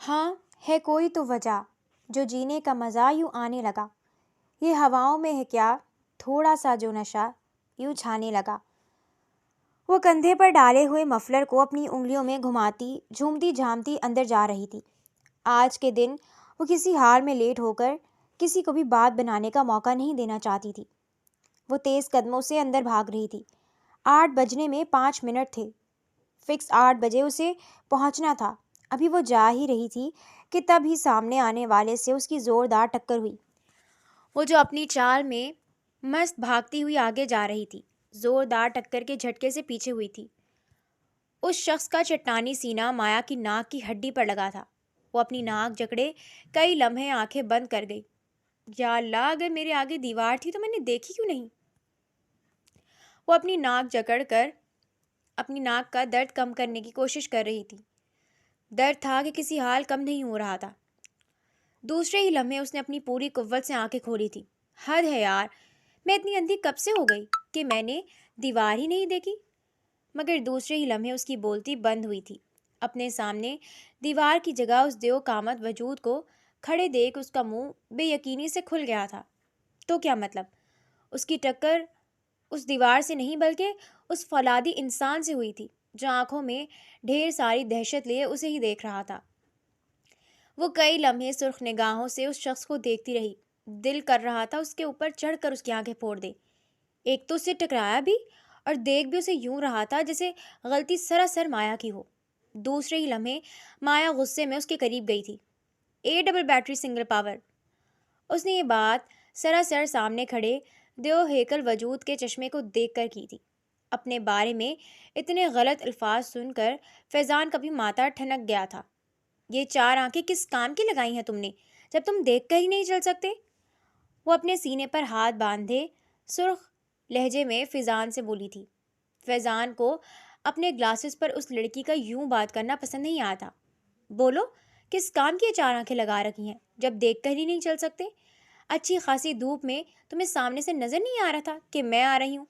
ہاں، ہے کوئی تو وجہ جو جینے کا مزہ یوں آنے لگا۔ یہ ہواؤں میں ہے کیا تھوڑا سا جو نشہ یوں چھانے لگا۔ وہ کندھے پر ڈالے ہوئے مفلر کو اپنی انگلیوں میں گھماتی جھومتی جھامتی اندر جا رہی تھی۔ آج کے دن وہ کسی حال میں لیٹ ہو کر کسی کو بھی بات بنانے کا موقع نہیں دینا چاہتی تھی۔ وہ تیز قدموں سے اندر بھاگ رہی تھی۔ 8 بجنے میں 5 منٹ تھے۔ فکس 8 بجے اسے پہنچنا تھا۔ ابھی وہ جا ہی رہی تھی کہ تب ہی سامنے آنے والے سے اس کی زوردار ٹکر ہوئی۔ وہ جو اپنی چال میں مست بھاگتی ہوئی آگے جا رہی تھی، زوردار ٹکر کے جھٹکے سے پیچھے ہوئی تھی۔ اس شخص کا چٹانی سینہ مایا کی ناک کی ہڈی پر لگا تھا۔ وہ اپنی ناک جکڑے کئی لمحے آنکھیں بند کر گئی۔ یا اللہ، اگر میرے آگے دیوار تھی تو میں نے دیکھی کیوں نہیں؟ وہ اپنی ناک جکڑ کر اپنی ناک کا درد کم کرنے کی کوشش کر رہی تھی۔ درد تھا کہ کسی حال کم نہیں ہو رہا تھا۔ دوسرے ہی لمحے اس نے اپنی پوری قوت سے آنکھیں کھولی تھی۔ حد ہے یار، میں اتنی اندھی کب سے ہو گئی کہ میں نے دیوار ہی نہیں دیکھی؟ مگر دوسرے ہی لمحے اس کی بولتی بند ہوئی تھی۔ اپنے سامنے دیوار کی جگہ اس دیو قامت وجود کو کھڑے دیکھ اس کا منہ بے یقینی سے کھل گیا تھا۔ تو کیا مطلب؟ اس کی ٹکر اس دیوار سے نہیں بلکہ اس فولادی انسان سے ہوئی تھی جو آنکھوں میں ڈھیر ساری دہشت لیے اسے ہی دیکھ رہا تھا۔ وہ کئی لمحے سرخ نگاہوں سے اس شخص کو دیکھتی رہی۔ دل کر رہا تھا اس کے اوپر چڑھ کر اس کی آنکھیں پھوڑ دے۔ ایک تو اسے ٹکرایا بھی اور دیکھ بھی اسے یوں رہا تھا جیسے غلطی سراسر مایا کی ہو۔ دوسرے ہی لمحے مایا غصے میں اس کے قریب گئی تھی۔ Double battery single power. اس نے یہ بات سراسر سامنے کھڑے دیو ہیکل وجود کے چشمے کو دیکھ کر کی تھی۔ اپنے بارے میں اتنے غلط الفاظ سن کر فیضان کا بھی ماتھا ٹھنک گیا تھا۔ یہ 4 آنکھیں کس کام کی لگائی ہیں تم نے جب تم دیکھ کر ہی نہیں چل سکتے؟ وہ اپنے سینے پر ہاتھ باندھے سرخ لہجے میں فیضان سے بولی تھی۔ فیضان کو اپنے گلاسز پر اس لڑکی کا یوں بات کرنا پسند نہیں آتا۔ بولو، کس کام کی یہ 4 آنکھیں لگا رکھی ہیں جب دیکھ کر ہی نہیں چل سکتے؟ اچھی خاصی دھوپ میں تمہیں سامنے سے نظر نہیں آ رہا تھا کہ میں آ رہی ہوں؟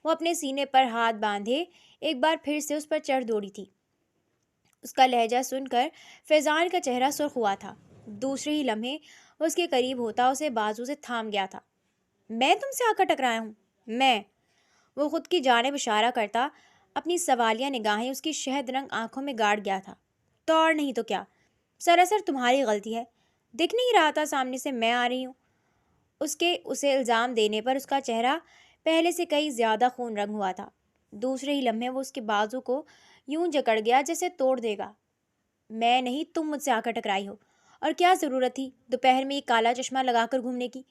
وہ اپنے سینے پر ہاتھ باندھے ایک بار پھر سے اس پر چڑھ دوڑی تھی۔ اس کا لہجہ سن کر فیضان کا چہرہ سرخ ہوا تھا۔ دوسرے ہی لمحے وہ اس کے قریب ہوتا اسے بازو سے تھام گیا تھا۔ میں تم سے آ کر ٹکرایا ہوں؟ میں؟ وہ خود کی جانب اشارہ کرتا اپنی سوالیہ نگاہیں اس کی شہد رنگ آنکھوں میں گاڑ گیا تھا۔ تو اور نہیں تو کیا، سراسر تمہاری غلطی ہے۔ دکھ نہیں رہا تھا سامنے سے میں آ رہی ہوں؟ اسے الزام دینے پر اس کا چہرہ پہلے سے کئی زیادہ خون رنگ ہوا تھا۔ دوسرے ہی لمحے وہ اس کے بازو کو یوں جکڑ گیا جیسے توڑ دے گا۔ میں نہیں، تم مجھ سے آ کر ٹکرائی ہو۔ اور کیا ضرورت تھی دوپہر میں یہ کالا چشمہ لگا کر گھومنے کی؟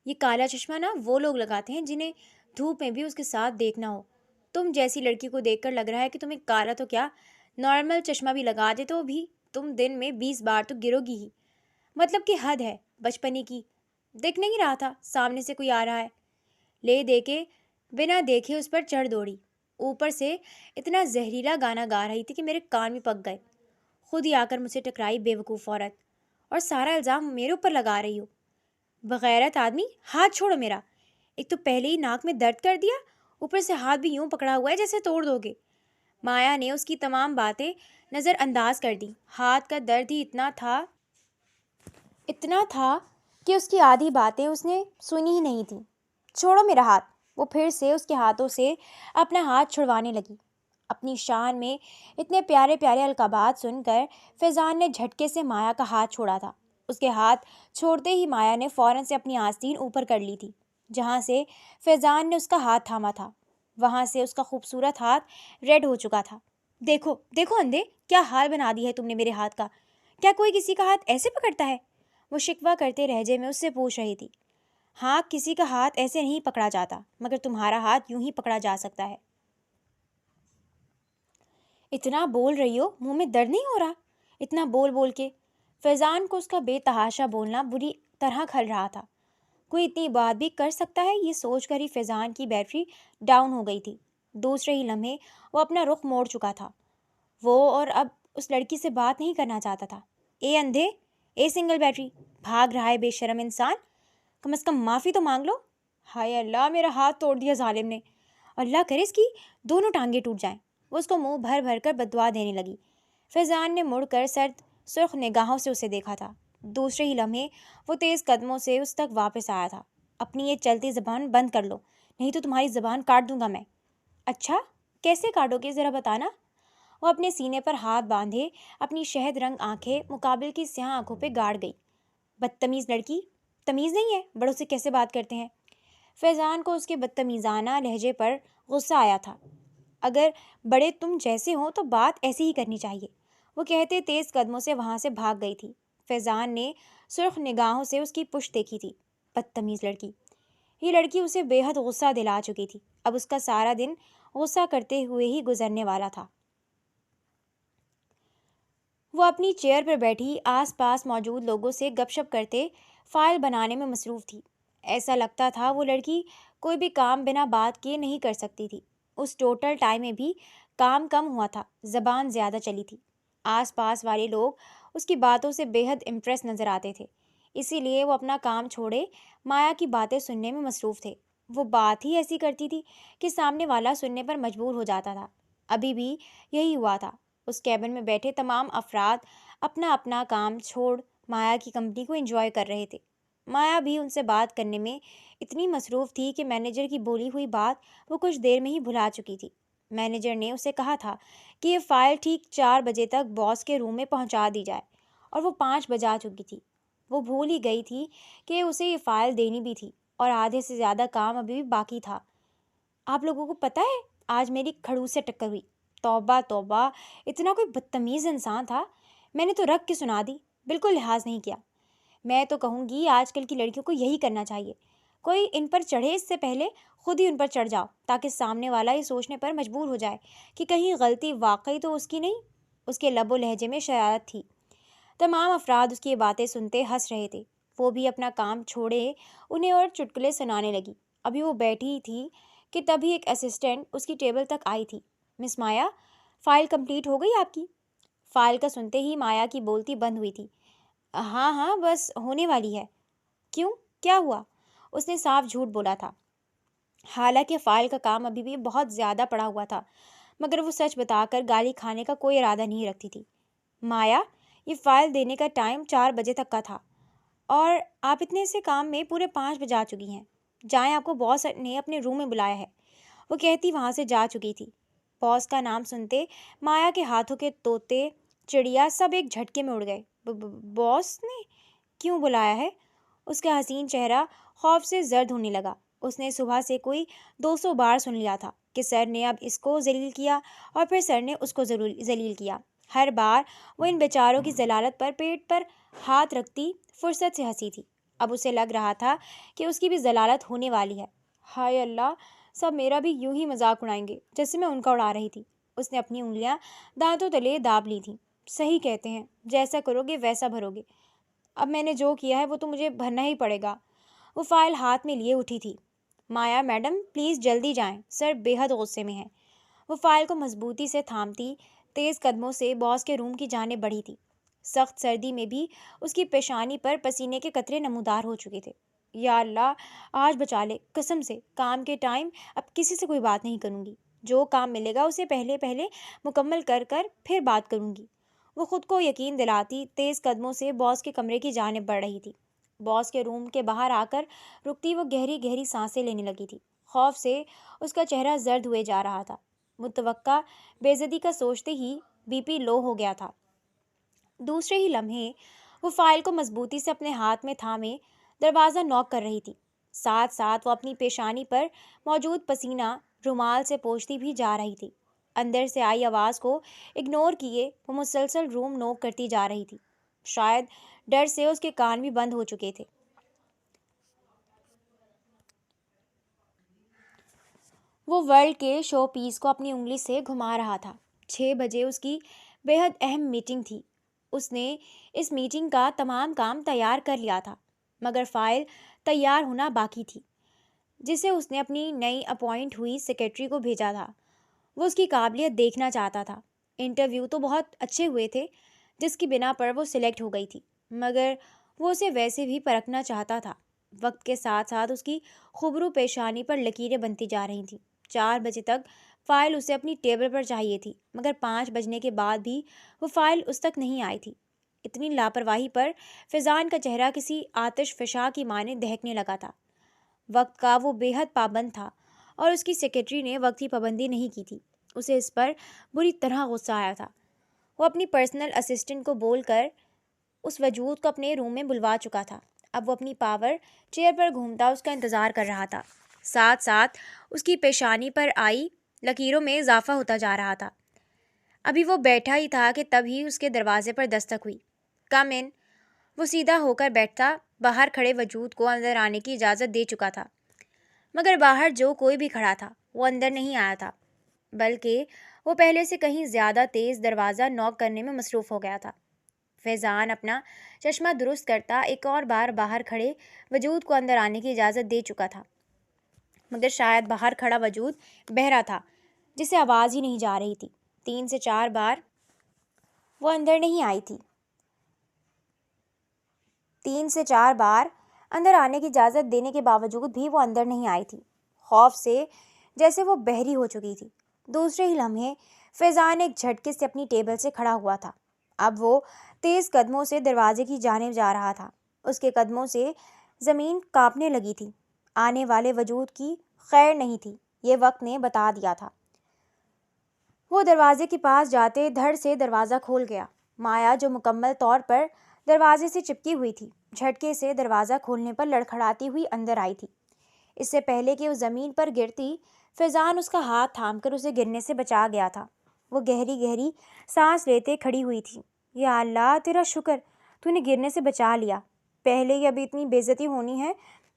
یہ کالا چشمہ نا وہ لوگ لگاتے ہیں جنہیں دھوپ میں بھی اس کے ساتھ دیکھنا ہو۔ تم جیسی لڑکی کو دیکھ کر لگ رہا ہے کہ تمہیں کالا تو کیا، نارمل چشمہ بھی لگا دے تو بھی تم دن میں 20 بار تو گرو گی ہی۔ مطلب کہ حد ہے بچپنے کی۔ دیکھ نہیں رہا تھا سامنے سے کوئی آ رہا ہے؟ لے دے کے بنا دیکھے اس پر چڑھ دوڑی، اوپر سے اتنا زہریلا گانا گا رہی تھی کہ میرے کان بھی پک گئے۔ خود ہی آ کر مجھ سے ٹکرائی بے وقوف عورت، اور سارا الزام میرے اوپر لگا رہی ہو۔ بغیرت آدمی، ہاتھ چھوڑو میرا۔ ایک تو پہلے ہی ناک میں درد کر دیا، اوپر سے ہاتھ بھی یوں پکڑا ہوا ہے جیسے توڑ دو گے۔ مایا نے اس کی تمام باتیں نظر انداز کر دی۔ ہاتھ کا درد ہی اتنا تھا کہ اس کی آدھی باتیں اس نے سنی ہی نہیں تھیں۔ چھوڑو میرا ہاتھ۔ وہ پھر سے اس کے ہاتھوں سے اپنا ہاتھ چھڑوانے لگی۔ اپنی شان میں اتنے پیارے پیارے القابات سن کر فیضان نے جھٹکے سے مایا کا ہاتھ چھوڑا تھا۔ اس کے ہاتھ چھوڑتے ہی مایا نے فوراً سے اپنی آستین اوپر کر لی تھی۔ جہاں سے فیضان نے اس کا ہاتھ تھاما تھا وہاں سے اس کا خوبصورت ہاتھ ریڈ ہو چکا تھا۔ دیکھو دیکھو اندھے، کیا حال بنا دی ہے تم نے میرے ہاتھ کا۔ کیا کوئی کسی کا ہاتھ ایسے پکڑتا ہے؟ وہ شکوہ کرتے لہجے میں اس سے پوچھ رہی تھی۔ ہاں، کسی کا ہاتھ ایسے نہیں پکڑا جاتا، مگر تمہارا ہاتھ یوں ہی پکڑا جا سکتا ہے۔ اتنا بول رہی ہو، منہ میں درد نہیں ہو رہا؟ اتنا بول بول کے فیضان کو اس کا بے تحاشا بولنا بری طرح کھل رہا تھا۔ کوئی اتنی بات بھی کر سکتا ہے؟ یہ سوچ کر ہی فیضان کی بیٹری ڈاؤن ہو گئی تھی۔ دوسرے ہی لمحے وہ اپنا رخ موڑ چکا تھا۔ وہ اور اب اس لڑکی سے بات نہیں کرنا چاہتا تھا۔ اے اندھے، اے سنگل بیٹری، بھاگ رہا ہے بے شرم انسان، کم از کم معافی تو مانگ لو۔ ہائے اللہ، میرا ہاتھ توڑ دیا ظالم نے، اللہ کرے اس کی دونوں ٹانگیں ٹوٹ جائیں۔ وہ اس کو منہ بھر بھر کر بددعا دینے لگی۔ فیضان نے مڑ کر سرد سرخ نگاہوں سے اسے دیکھا تھا۔ دوسرے ہی لمحے وہ تیز قدموں سے اس تک واپس آیا تھا۔ اپنی یہ چلتی زبان بند کر لو، نہیں تو تمہاری زبان کاٹ دوں گا میں۔ اچھا، کیسے کاٹو گے ذرا بتانا؟ وہ اپنے سینے پر ہاتھ باندھے اپنی شہد رنگ آنکھیں مقابل کی سیاہ آنکھوں پہ گاڑ گئی۔ بدتمیز لڑکی، تمیز نہیں ہے بڑوں سے کیسے بات کرتے ہیں؟ فیضان کو اس کے بدتمیزانہ لہجے پر غصہ آیا تھا۔ اگر بڑے تم جیسے ہوں تو بات ایسی ہی کرنی چاہیے، وہ کہتے تیز قدموں سے وہاں سے بھاگ گئی تھی۔ فیضان نے سرخ نگاہوں سے اس کی پشت دیکھی تھی۔ بدتمیز لڑکی، یہ لڑکی اسے بے حد غصہ دلا چکی تھی۔ اب اس کا سارا دن غصہ کرتے ہوئے ہی گزرنے والا تھا۔ وہ اپنی چیئر پر بیٹھی آس پاس موجود لوگوں سے گپ شپ کرتے فائل بنانے میں مصروف تھی۔ ایسا لگتا تھا وہ لڑکی کوئی بھی کام بنا بات کیے نہیں کر سکتی تھی۔ اس ٹوٹل ٹائم میں بھی کام کم ہوا تھا، زبان زیادہ چلی تھی۔ آس پاس والے لوگ اس کی باتوں سے بے حد امپریس نظر آتے تھے، اسی لیے وہ اپنا کام چھوڑے مایا کی باتیں سننے میں مصروف تھے۔ وہ بات ہی ایسی کرتی تھی کہ سامنے والا سننے پر مجبور ہو جاتا تھا۔ ابھی بھی یہی ہوا تھا۔ اس کیبن میں بیٹھے تمام افراد اپنا اپنا کام چھوڑ مایا کی کمپنی کو انجوائے کر رہے تھے۔ مایا بھی ان سے بات کرنے میں اتنی مصروف تھی کہ مینیجر کی بولی ہوئی بات وہ کچھ دیر میں ہی بھلا چکی تھی۔ مینیجر نے اسے کہا تھا کہ یہ فائل ٹھیک 4 بجے تک باس کے روم میں پہنچا دی جائے، اور وہ 5 بجا چکی تھی۔ وہ بھول ہی گئی تھی کہ اسے یہ فائل دینی بھی تھی، اور آدھے سے زیادہ کام ابھی بھی باقی تھا۔ آپ لوگوں کو پتہ ہے آج میری کھڑوس سے ٹکر ہوئی۔ توبہ توبہ، اتنا کوئی بدتمیز انسان تھا؟ میں نے تو رکھ کے سنا دی، بالکل لحاظ نہیں کیا۔ میں تو کہوں گی آج کل کی لڑکیوں کو یہی کرنا چاہیے، کوئی ان پر چڑھے اس سے پہلے خود ہی ان پر چڑھ جاؤ، تاکہ سامنے والا یہ سوچنے پر مجبور ہو جائے کہ کہیں غلطی واقعی تو اس کی نہیں۔ اس کے لب و لہجے میں شرارت تھی۔ تمام افراد اس کی یہ باتیں سنتے ہنس رہے تھے۔ وہ بھی اپنا کام چھوڑے انہیں اور چٹکلے سنانے لگی۔ ابھی وہ بیٹھی تھی کہ تبھی ایک اسسٹنٹ اس کی ٹیبل تک آئی تھی۔ مس مایا، فائل کمپلیٹ ہو گئی آپ کی؟ فائل کا سنتے ہی مایا کی بولتی بند ہوئی تھی۔ ہاں ہاں، بس ہونے والی ہے۔ کیوں، کیا ہوا؟ اس نے صاف جھوٹ بولا تھا، حالانکہ فائل کا کام ابھی بھی بہت زیادہ پڑا ہوا تھا، مگر وہ سچ بتا کر گالی کھانے کا کوئی ارادہ نہیں رکھتی تھی۔ مایا، یہ فائل دینے کا ٹائم 4 بجے تک کا تھا، اور آپ اتنے سے کام میں پورے 5 بجا چکی ہیں۔ جائیں، آپ کو باس نے اپنے روم میں بلایا ہے، وہ کہتی وہاں سے جا چکی تھی۔ باس کا نام سنتے مایا کے ہاتھوں کے طوطے چڑیا سب ایک جھٹکے میں اڑ گئے۔ باس نے کیوں بلایا ہے؟ اس کا حسین چہرہ خوف سے زرد ہونے لگا۔ اس نے صبح سے کوئی 200 بار سن لیا تھا کہ سر نے اب اس کو ذلیل کیا، اور پھر سر نے اس کو ذلیل کیا۔ ہر بار وہ ان بیچاروں کی ذلالت پر پیٹ پر ہاتھ رکھتی فرصت سے ہنسی تھی۔ اب اسے لگ رہا تھا کہ اس کی بھی ذلالت ہونے والی ہے۔ ہائے اللہ، سب میرا بھی یوں ہی مذاق اڑائیں گے جیسے میں ان کا اڑا رہی تھی۔ اس نے اپنی انگلیاں دانتوں تلے داب لی تھیں۔ صحیح کہتے ہیں، جیسا کرو گے ویسا بھرو گے۔ اب میں نے جو کیا ہے وہ تو مجھے بھرنا ہی پڑے گا۔ وہ فائل ہاتھ میں لیے اٹھی تھی۔ مایا میڈم، پلیز جلدی جائیں، سر بے حد غصے میں ہیں۔ وہ فائل کو مضبوطی سے تھامتی تیز قدموں سے باس کے روم کی جانب بڑھی تھی۔ سخت سردی میں بھی اس کی پیشانی پر پسینے کے قطرے نمودار ہو چکے تھے۔ یا اللہ، آج بچا لے، قسم سے کام کے ٹائم اب کسی سے کوئی بات نہیں کروں گی۔ جو کام ملے گا اسے پہلے مکمل کر پھر بات کروں گی۔ وہ خود کو یقین دلاتی تیز قدموں سے باس کے کمرے کی جانب بڑھ رہی تھی۔ باس کے روم کے باہر آ کر رکتی وہ گہری گہری سانسیں لینے لگی تھی۔ خوف سے اس کا چہرہ زرد ہوئے جا رہا تھا۔ متوقع بے عزتی کا سوچتے ہی بی پی لو ہو گیا تھا۔ دوسرے ہی لمحے وہ فائل کو مضبوطی سے اپنے ہاتھ میں تھامے دروازہ نوک کر رہی تھی۔ ساتھ ساتھ وہ اپنی پیشانی پر موجود پسینہ رومال سے پوچھتی بھی جا رہی تھی۔ اندر سے آئی آواز کو اگنور کیے وہ مسلسل روم نوک کرتی جا رہی تھی۔ شاید ڈر سے اس کے کان بھی بند ہو چکے تھے۔ وہ ورلڈ کے شو پیس کو اپنی انگلی سے گھما رہا تھا۔ 6 بجے اس کی بے حد اہم میٹنگ تھی۔ اس نے اس میٹنگ کا تمام کام تیار کر لیا تھا، مگر فائل تیار ہونا باقی تھی، جسے اس نے اپنی نئی اپوائنٹ ہوئی سیکرٹری کو بھیجا تھا۔ وہ اس کی قابلیت دیکھنا چاہتا تھا۔ انٹرویو تو بہت اچھے ہوئے تھے، جس کی بنا پر وہ سلیکٹ ہو گئی تھی، مگر وہ اسے ویسے بھی پرکھنا چاہتا تھا۔ وقت کے ساتھ ساتھ اس کی خبرو پیشانی پر لکیریں بنتی جا رہی تھیں۔ 4 بجے تک فائل اسے اپنی ٹیبل پر چاہیے تھی، مگر 5 بجنے کے بعد بھی وہ فائل اس تک نہیں آئی تھی۔ اتنی لاپرواہی پر فیضان کا چہرہ کسی آتش فشاں کی مانند دہکنے لگا تھا۔ وقت کا وہ بے حد پابند تھا اور اس کی سیکرٹری نے وقت کی پابندی نہیں کی تھی۔ اسے اس پر بری طرح غصہ آیا تھا۔ وہ اپنی پرسنل اسسٹنٹ کو بول کر اس وجود کو اپنے روم میں بلوا چکا تھا۔ اب وہ اپنی پاور چیئر پر گھومتا اس کا انتظار کر رہا تھا۔ ساتھ ساتھ اس کی پیشانی پر آئی لکیروں میں اضافہ ہوتا جا رہا تھا۔ ابھی وہ بیٹھا ہی تھا کہ تب ہی اس کے دروازے پر دستک ہوئی۔ کم ان۔ وہ سیدھا ہو کر بیٹھتا باہر کھڑے وجود کو اندر آنے کی اجازت دے چکا تھا، مگر باہر جو کوئی بھی کھڑا تھا وہ اندر نہیں آیا تھا، بلکہ وہ پہلے سے کہیں زیادہ تیز دروازہ نوک کرنے میں مصروف ہو گیا تھا۔ فیضان اپنا چشمہ درست کرتا ایک اور بار باہر کھڑے وجود کو اندر آنے کی اجازت دے چکا تھا، مگر شاید باہر کھڑا وجود بہرا تھا جسے آواز ہی نہیں جا رہی تھی۔ 3 سے 4 بار وہ اندر نہیں آئی تھی۔ 3 سے 4 بار اندر آنے کی اجازت دینے کے باوجود بھی وہ اندر نہیں آئی تھی، خوف سے جیسے وہ بہری ہو چکی تھی۔ دوسرے ہی لمحے فیضان ایک جھٹکے سے اپنی ٹیبل سے کھڑا ہوا تھا۔ اب وہ تیز قدموں سے دروازے کی جانب جا رہا تھا۔ اس کے قدموں سے زمین کانپنے لگی تھی۔ آنے والے وجود کی خیر نہیں تھی، یہ وقت نے بتا دیا تھا۔ وہ دروازے کے پاس جاتے دھڑ سے دروازہ کھول گیا۔ مایا جو مکمل طور پر دروازے سے چپکی ہوئی تھی، جھٹکے سے دروازہ کھولنے پر لڑکھڑاتی ہوئی اندر آئی تھی۔ اس سے پہلے کہ وہ زمین پر گرتی، فیضان اس کا ہاتھ تھام کر اسے گرنے سے بچا گیا تھا۔ وہ گہری گہری سانس لیتے کھڑی ہوئی تھی۔ یا اللہ تیرا شکر، تو نے گرنے سے بچا لیا۔ پہلے ہی ابھی اتنی بے عزتی ہونی ہے،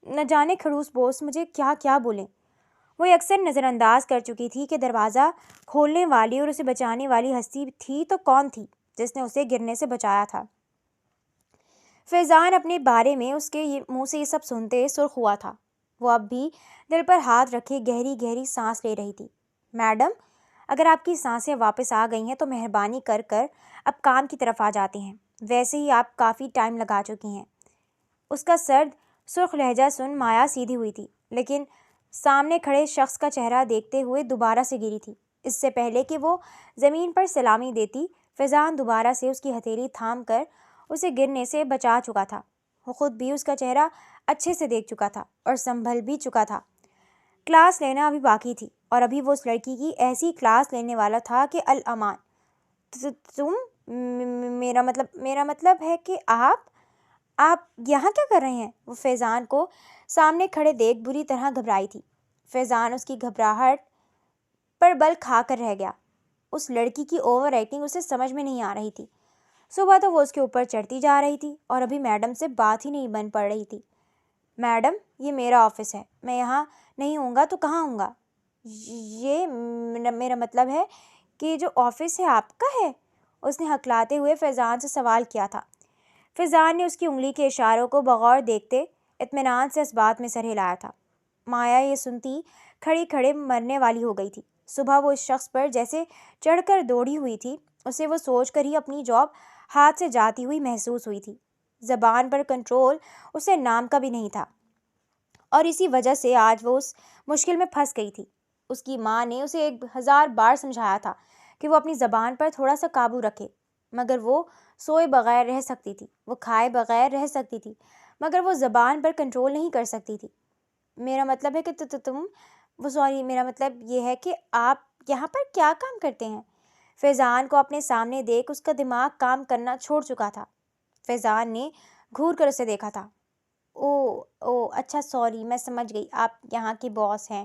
نہ جانے کھڑوس بوس مجھے کیا کیا بولیں۔ وہ اکثر نظر انداز کر چکی تھی کہ دروازہ کھولنے والی اور اسے بچانے والی ہستی تھی تو کون تھی جس نے اسے گرنے سے بچایا تھا۔ فیضان اپنے بارے میں اس کے منہ سے یہ سب سنتے سرخ ہوا تھا۔ وہ اب بھی دل پر ہاتھ رکھے گہری گہری سانس لے رہی تھی۔ میڈم، اگر آپ کی سانسیں واپس آ گئی ہیں تو مہربانی کر اب کام کی طرف آ جاتے ہیں، ویسے ہی آپ کافی ٹائم لگا چکی ہیں۔ اس کا سرد سرخ لہجہ سن مایا سیدھی ہوئی تھی، لیکن سامنے کھڑے شخص کا چہرہ دیکھتے ہوئے دوبارہ سے گری تھی۔ اس سے پہلے کہ وہ زمین پر سلامی دیتی، فیضان دوبارہ سے اس کی ہتھیلی تھام کر اسے گرنے سے بچا چکا تھا۔ وہ خود بھی اس کا چہرہ اچھے سے دیکھ چکا تھا اور سنبھل بھی چکا تھا۔ کلاس لینا ابھی باقی تھی اور ابھی وہ اس لڑکی کی ایسی کلاس لینے والا تھا کہ الامان۔ تم میرا مطلب ہے کہ آپ یہاں کیا کر رہے ہیں؟ وہ فیضان کو سامنے کھڑے دیکھ بری طرح گھبرائی تھی۔ فیضان اس کی گھبراہٹ پر بل کھا کر رہ گیا۔ اس لڑکی کی اوور ایکٹنگ اسے سمجھ میں نہیں آ رہی تھی۔ صبح تو وہ اس کے اوپر چڑھتی جا رہی تھی اور ابھی میڈم سے بات ہی نہیں بن پڑ رہی تھی۔ میڈم، یہ میرا آفس ہے، میں یہاں نہیں ہوں گا تو کہاں ہوں گا؟ یہ میرا مطلب ہے کہ جو آفس ہے آپ کا ہے؟ اس نے ہکلاتے ہوئے فیضان سے سوال کیا تھا۔ فیضان نے اس کی انگلی کے اشاروں کو بغور دیکھتے اطمینان سے اس بات میں سر ہلایا تھا۔ مایا یہ سنتی کھڑی کھڑے مرنے والی ہو گئی تھی۔ صبح وہ اس شخص پر جیسے چڑھ کر دوڑی ہوئی تھی، اسے وہ سوچ کر ہی اپنی جاب ہاتھ سے جاتی ہوئی محسوس ہوئی تھی۔ زبان پر کنٹرول اسے نام کا بھی نہیں تھا اور اسی وجہ سے آج وہ اس مشکل میں پھنس گئی تھی۔ اس کی ماں نے اسے 1000 بار سمجھایا تھا کہ وہ اپنی زبان پر تھوڑا سا قابو رکھے، مگر وہ سوئے بغیر رہ سکتی تھی، وہ کھائے بغیر رہ سکتی تھی، مگر وہ زبان پر کنٹرول نہیں کر سکتی تھی۔ میرا مطلب ہے کہ میرا مطلب یہ ہے کہ آپ یہاں پر کیا کام کرتے ہیں؟ فیضان کو اپنے سامنے دیکھ اس کا دماغ کام کرنا چھوڑ چکا تھا۔ فیضان نے گھور کر اسے دیکھا تھا۔ او اچھا، سوری، میں سمجھ گئی، آپ یہاں کے باس ہیں۔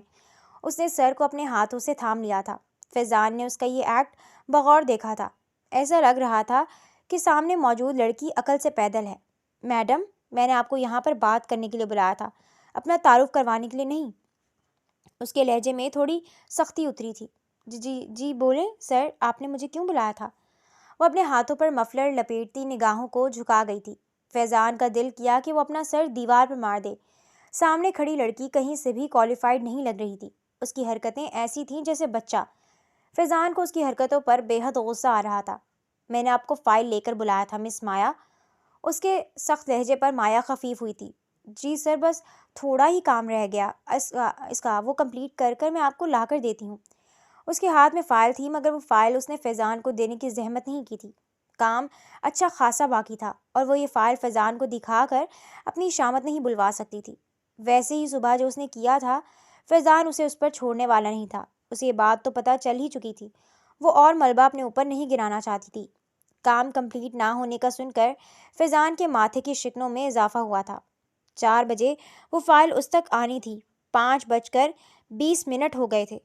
اس نے سر کو اپنے ہاتھوں سے تھام لیا تھا۔ فیضان نے اس کا یہ ایکٹ بغور دیکھا تھا۔ ایسا لگ رہا تھا کہ سامنے موجود لڑکی عقل سے پیدل ہے۔ میڈم، میں نے آپ کو یہاں پر بات کرنے کے لیے بلایا تھا، اپنا تعارف کروانے کے لیے نہیں۔ اس کے لہجے میں تھوڑی سختی اتری تھی۔ جی بولیں سر، آپ نے مجھے کیوں بلایا تھا؟ وہ اپنے ہاتھوں پر مفلر لپیٹتی نگاہوں کو جھکا گئی تھی۔ فیضان کا دل کیا کہ وہ اپنا سر دیوار پر مار دے۔ سامنے کھڑی لڑکی کہیں سے بھی کوالیفائڈ نہیں لگ رہی تھی۔ اس کی حرکتیں ایسی تھیں جیسے بچہ۔ فیضان کو اس کی حرکتوں پر بے حد غصہ آ رہا تھا۔ میں نے آپ کو فائل لے کر بلایا تھا مس مایا۔ اس کے سخت لہجے پر مایا خفیف ہوئی تھی۔ جی سر، بس تھوڑا ہی کام رہ گیا اس کا وہ کمپلیٹ کر میں آپ کو لا کر دیتی ہوں۔ اس کے ہاتھ میں فائل تھی، مگر وہ فائل اس نے فیضان کو دینے کی زحمت نہیں کی تھی۔ کام اچھا خاصا باقی تھا اور وہ یہ فائل فیضان کو دکھا کر اپنی شامت نہیں بلوا سکتی تھی۔ ویسے ہی صبح جو اس نے کیا تھا، فیضان اسے اس پر چھوڑنے والا نہیں تھا۔ اسے یہ بات تو پتہ چل ہی چکی تھی، وہ اور ملبہ اپنے اوپر نہیں گرانا چاہتی تھی۔ کام کمپلیٹ نہ ہونے کا سن کر فیضان کے ماتھے کی شکنوں میں اضافہ ہوا تھا۔ 4 بجے وہ فائل اس تک آنی تھی، 5:20 ہو گئے تھے۔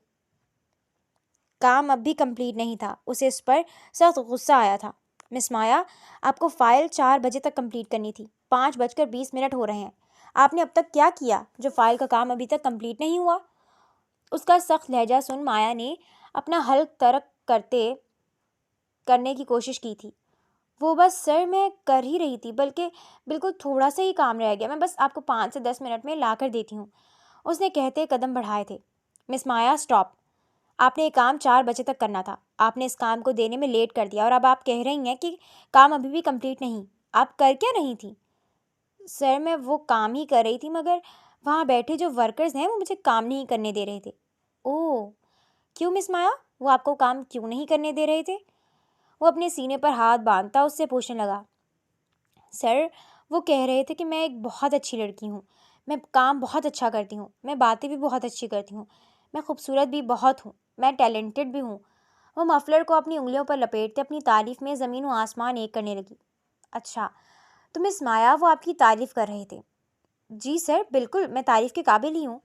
کام اب بھی کمپلیٹ نہیں تھا۔ اسے اس پر سخت غصہ آیا تھا۔ مس مایا، آپ کو فائل 4 بجے تک کمپلیٹ کرنی تھی، 5:20 ہو رہے ہیں۔ آپ نے اب تک کیا کیا جو فائل کا کام ابھی تک کمپلیٹ نہیں ہوا؟ اس کا سخت لہجہ سن مایا نے اپنا حلق ترک کرنے کی کوشش کی تھی۔ وہ بس سر میں کر ہی رہی تھی، بلکہ بالکل تھوڑا سا ہی کام رہ گیا، میں بس آپ کو 5 سے 10 منٹ میں لا کر دیتی ہوں، اس نے کہتے قدم بڑھائے تھے۔ مس مایا، سٹاپ! آپ نے یہ کام 4 بجے تک کرنا تھا۔ آپ نے اس کام کو دینے میں لیٹ کر دیا اور اب آپ کہہ رہی ہیں کہ کام ابھی بھی کمپلیٹ نہیں۔ آپ کر کیا رہی تھی؟ سر میں وہ کام ہی کر رہی تھی، مگر وہاں بیٹھے جو ورکرز ہیں وہ مجھے کام نہیں کرنے دے رہے تھے۔ اوہ، کیوں مس مایا؟ وہ آپ کو کام کیوں نہیں کرنے دے رہے تھے؟ وہ اپنے سینے پر ہاتھ باندھتا اس سے پوچھنے لگا۔ سر، وہ کہہ رہے تھے کہ میں ایک بہت اچھی لڑکی ہوں، میں کام بہت اچھا کرتی ہوں، میں باتیں بھی بہت اچھی کرتی ہوں، میں خوبصورت بھی بہت ہوں، میں ٹیلنٹڈ بھی ہوں۔ وہ مفلر کو اپنی انگلیوں پر لپیٹتے اپنی تعریف میں زمین و آسمان ایک کرنے لگی۔ اچھا، تو مس مایا وہ آپ کی تعریف کر رہے تھے؟ جی سر، بالکل، میں تعریف کے قابل ہی ہوں۔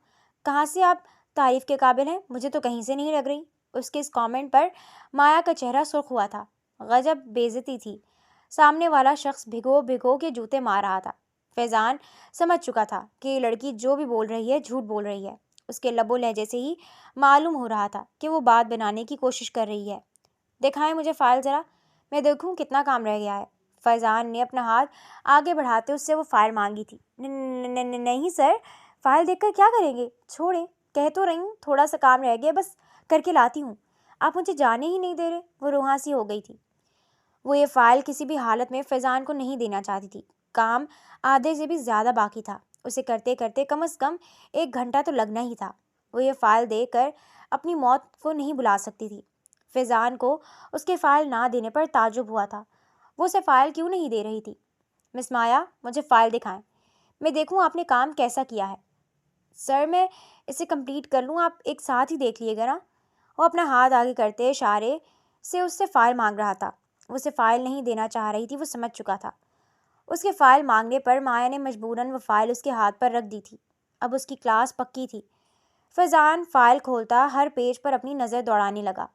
کہاں سے آپ تعریف کے قابل ہیں؟ مجھے تو کہیں سے نہیں لگ رہی۔ اس کے اس کامنٹ پر مایا کا چہرہ سرخ ہوا تھا۔ غضب بے عزتی تھی۔ سامنے والا شخص بھگو کے جوتے مار رہا تھا۔ فیضان سمجھ چکا تھا کہ یہ لڑکی جو بھی بول رہی ہے جھوٹ بول رہی ہے۔ اس کے لب و لہجے سے ہی معلوم ہو رہا تھا کہ وہ بات بنانے کی کوشش کر رہی ہے۔ دکھائیں مجھے فائل ذرا، میں دیکھوں کتنا کام رہ گیا ہے۔ فیضان نے اپنا ہاتھ آگے بڑھاتے اس سے وہ فائل مانگی تھی۔ نہیں سر، فائل دیکھ کر کیا کریں گے؟ چھوڑیں، کہہ تو رہی ہوں تھوڑا سا کام رہ گیا، بس کر کے لاتی ہوں۔ آپ مجھے جانے ہی نہیں دے رہے۔ وہ روحاں سی ہو گئی تھی۔ وہ یہ فائل کسی بھی حالت میں فیضان کو نہیں دینا چاہتی تھی۔ کام آدھے سے بھی زیادہ باقی تھا۔ اسے کرتے کرتے کم از کم 1 گھنٹہ تو لگنا ہی تھا۔ وہ یہ فائل دے کر اپنی موت کو نہیں بلا سکتی تھی۔ فیضان کو اس کے فائل نہ دینے پر تعجب ہوا تھا۔ وہ اسے فائل کیوں نہیں دے رہی تھی؟ مس مایا، مجھے فائل دکھائیں، میں دیکھوں آپ نے کام کیسا کیا ہے۔ سر، میں اسے کمپلیٹ کر لوں، آپ ایک ساتھ ہی دیکھ لیے گا نا۔ وہ اپنا ہاتھ آگے کرتے اشارے سے اس سے فائل مانگ رہا تھا۔ وہ اسے فائل نہیں دینا چاہ رہی تھی، وہ سمجھ چکا تھا۔ اس کے فائل مانگنے پر مایا نے مجبوراً وہ فائل اس کے ہاتھ پر رکھ دی تھی۔ اب اس کی کلاس پکی تھی۔ فیضان فائل کھولتا ہر پیج پر اپنی نظر دوڑانے لگا۔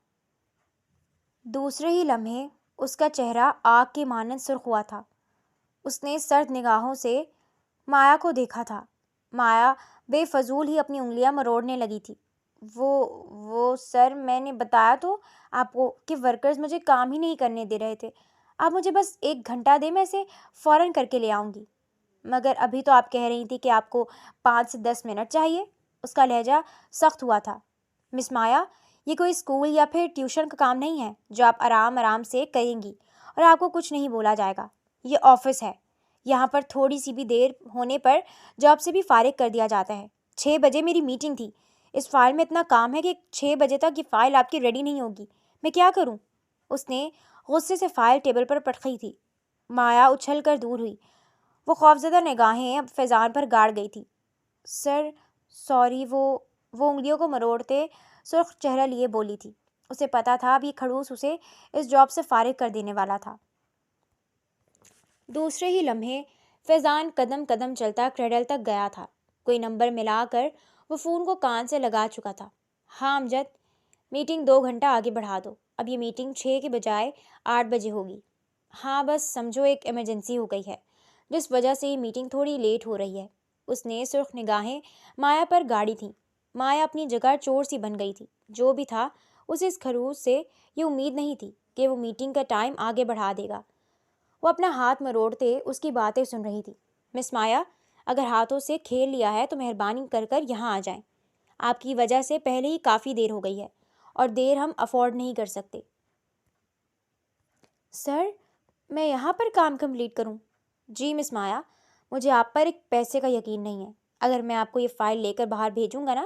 دوسرے ہی لمحے اس کا چہرہ آگ کے مانند سرخ ہوا تھا۔ اس نے سرد نگاہوں سے مایا کو دیکھا تھا۔ مایا بے فضول ہی اپنی انگلیاں مروڑنے لگی تھی۔ وہ سر، میں نے بتایا تو آپ کو کہ ورکرز مجھے کام ہی نہیں کرنے دے رہے تھے۔ آپ مجھے بس 1 گھنٹہ دیں، میں اسے فوراً کر کے لے آؤں گی۔ مگر ابھی تو آپ کہہ رہی تھی کہ آپ کو 5 سے 10 منٹ چاہیے۔ اس کا لہجہ سخت ہوا تھا۔ مس مایا، یہ کوئی اسکول یا پھر ٹیوشن کا کام نہیں ہے جو آپ آرام سے کریں گی اور آپ کو کچھ نہیں بولا جائے گا۔ یہ آفس ہے۔ یہاں پر تھوڑی سی بھی دیر ہونے پر جاب سے بھی فارغ کر دیا جاتا ہے۔ 6 بجے میری میٹنگ تھی۔ اس فائل میں اتنا کام ہے کہ 6 بجے تک یہ فائل آپ کی ریڈی نہیں ہوگی۔ میں کیا کروں؟ اس نے غصے سے فائل ٹیبل پر پٹکی تھی۔ مایا اچھل کر دور ہوئی۔ وہ خوفزدہ نگاہیں اب فیضان پر گاڑ گئی تھی۔ سر، سوری، وہ انگلیوں کو مروڑتے سرخ چہرہ لیے بولی تھی۔ اسے پتا تھا اب یہ کھڑوس اسے اس جاب سے فارغ کر دینے والا تھا۔ دوسرے ہی لمحے فیضان قدم قدم چلتا کریڈل تک گیا تھا۔ کوئی نمبر ملا کر وہ فون کو کان سے لگا چکا تھا۔ ہاں امجد، میٹنگ 2 گھنٹہ آگے بڑھا دو۔ اب یہ میٹنگ 6 کے بجائے 8 بجے ہوگی۔ ہاں بس سمجھو ایک ایمرجنسی ہو گئی ہے جس وجہ سے یہ میٹنگ تھوڑی لیٹ ہو رہی ہے۔ اس نے سرخ نگاہیں مایا پر گاڑی تھیں۔ مایا اپنی جگہ چور سی بن گئی تھی۔ جو بھی تھا، اسے اس خروش سے یہ امید نہیں تھی کہ وہ میٹنگ کا ٹائم آگے بڑھا دے گا۔ وہ اپنا ہاتھ مروڑتے اس کی باتیں سن رہی تھی۔ مس مایا، اگر ہاتھوں سے کھیل لیا ہے تو مہربانی کر یہاں آ جائیں۔ آپ کی وجہ سے پہلے ہی کافی دیر ہو گئی ہے اور دیر ہم افورڈ نہیں کر سکتے۔ سر، میں یہاں پر کام کمپلیٹ کروں؟ جی مس مایا، مجھے آپ پر ایک پیسے کا یقین نہیں ہے۔ اگر میں آپ کو یہ فائل لے کر باہر بھیجوں گا نا۔